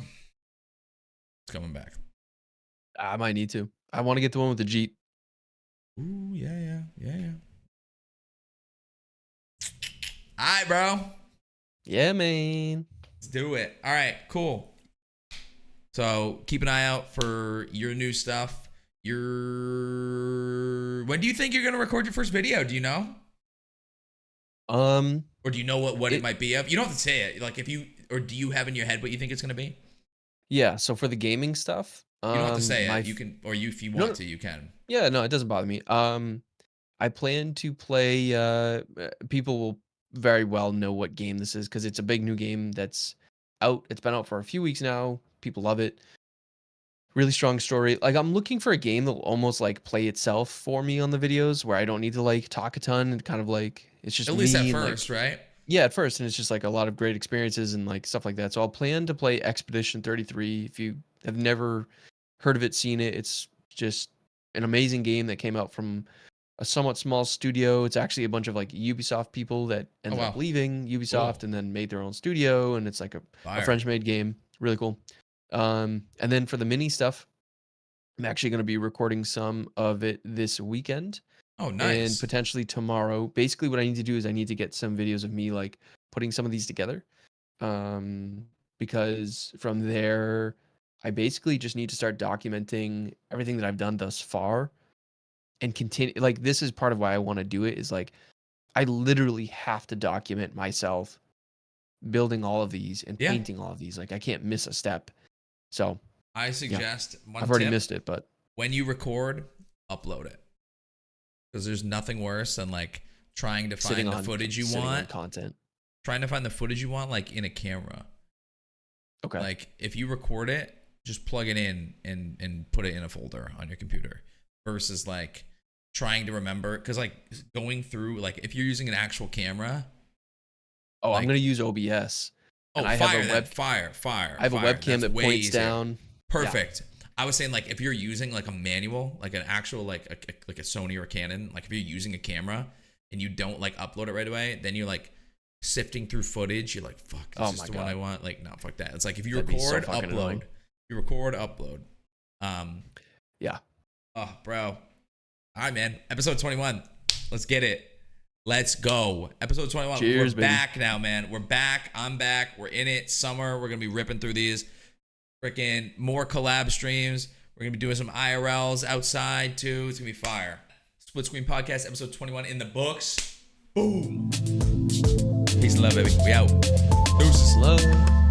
it's coming back. I might need to. I want to get the one with the Jeep. Ooh, yeah. All right, bro. Yeah, man. Let's do it. All right, cool. So keep an eye out for your new stuff. When do you think you're gonna record your first video? Do you know? Or do you know what it might be of? You don't have to say it. Like if you, or do you have in your head what you think it's gonna be? Yeah. So for the gaming stuff, You don't have to say it. You can, or if you want to, you can. Yeah, no, it doesn't bother me. I plan to play. People will very well know what game this is because it's a big new game that's out. It's been out for a few weeks now. People love it. Really strong story. Like I'm looking for a game that will almost like play itself for me on the videos, where I don't need to like talk a ton and kind of like it's just At least at me and like first, right? yeah, at first, and it's just like a lot of great experiences and like stuff like that. So I'll plan to play Expedition 33. If you have never heard of it, seen it, it's just an amazing game that came out from a somewhat small studio. It's actually a bunch of like Ubisoft people that Oh ended up wow, leaving Ubisoft cool, and then made their own studio, and it's like a fire. French-made game. Really cool. And then for the mini stuff, I'm actually going to be recording some of it this weekend Oh and nice. potentially tomorrow. Basically, what I need to do is I need to get some videos of me like putting some of these together. Because from there, I basically just need to start documenting everything that I've done thus far and continue. Like, this is part of why I want to do it is like, I literally have to document myself building all of these and Yeah, painting all of these. Like, I can't miss a step. So, I yeah, suggest one I've already tip: missed it, but when you record, upload it, because there's nothing worse than like trying to find the footage you sitting on want, content. trying to find the footage you want like in a camera. Okay. Like if you record it, just plug it in and put it in a folder on your computer versus like trying to remember, because like going through, like if you're using an actual camera, Oh, I'm Like, gonna use OBS. oh, And I fire have a that. Fire. I have a Fire. webcam That's that way points easier. down. Perfect. I was saying, like, if you're using like a manual, like an actual like a Sony or a Canon, like if you're using a camera and you don't like upload it right away, then you're like sifting through footage. You're like, fuck, this is the one I want. Like, no, fuck that. It's like if you That'd be so record, fucking upload. annoying. You record, upload. Yeah. Oh, bro. All right, man. Episode 21. Let's get it. Let's go. Episode 21. Cheers, We're back now, man. We're back. I'm back. We're in it. Summer. We're going to be ripping through these. Freaking more collab streams. We're going to be doing some IRLs outside, too. It's going to be fire. Split Screen Podcast, episode 21 in the books. Boom. Peace and love, baby. We out. Deuces. Love.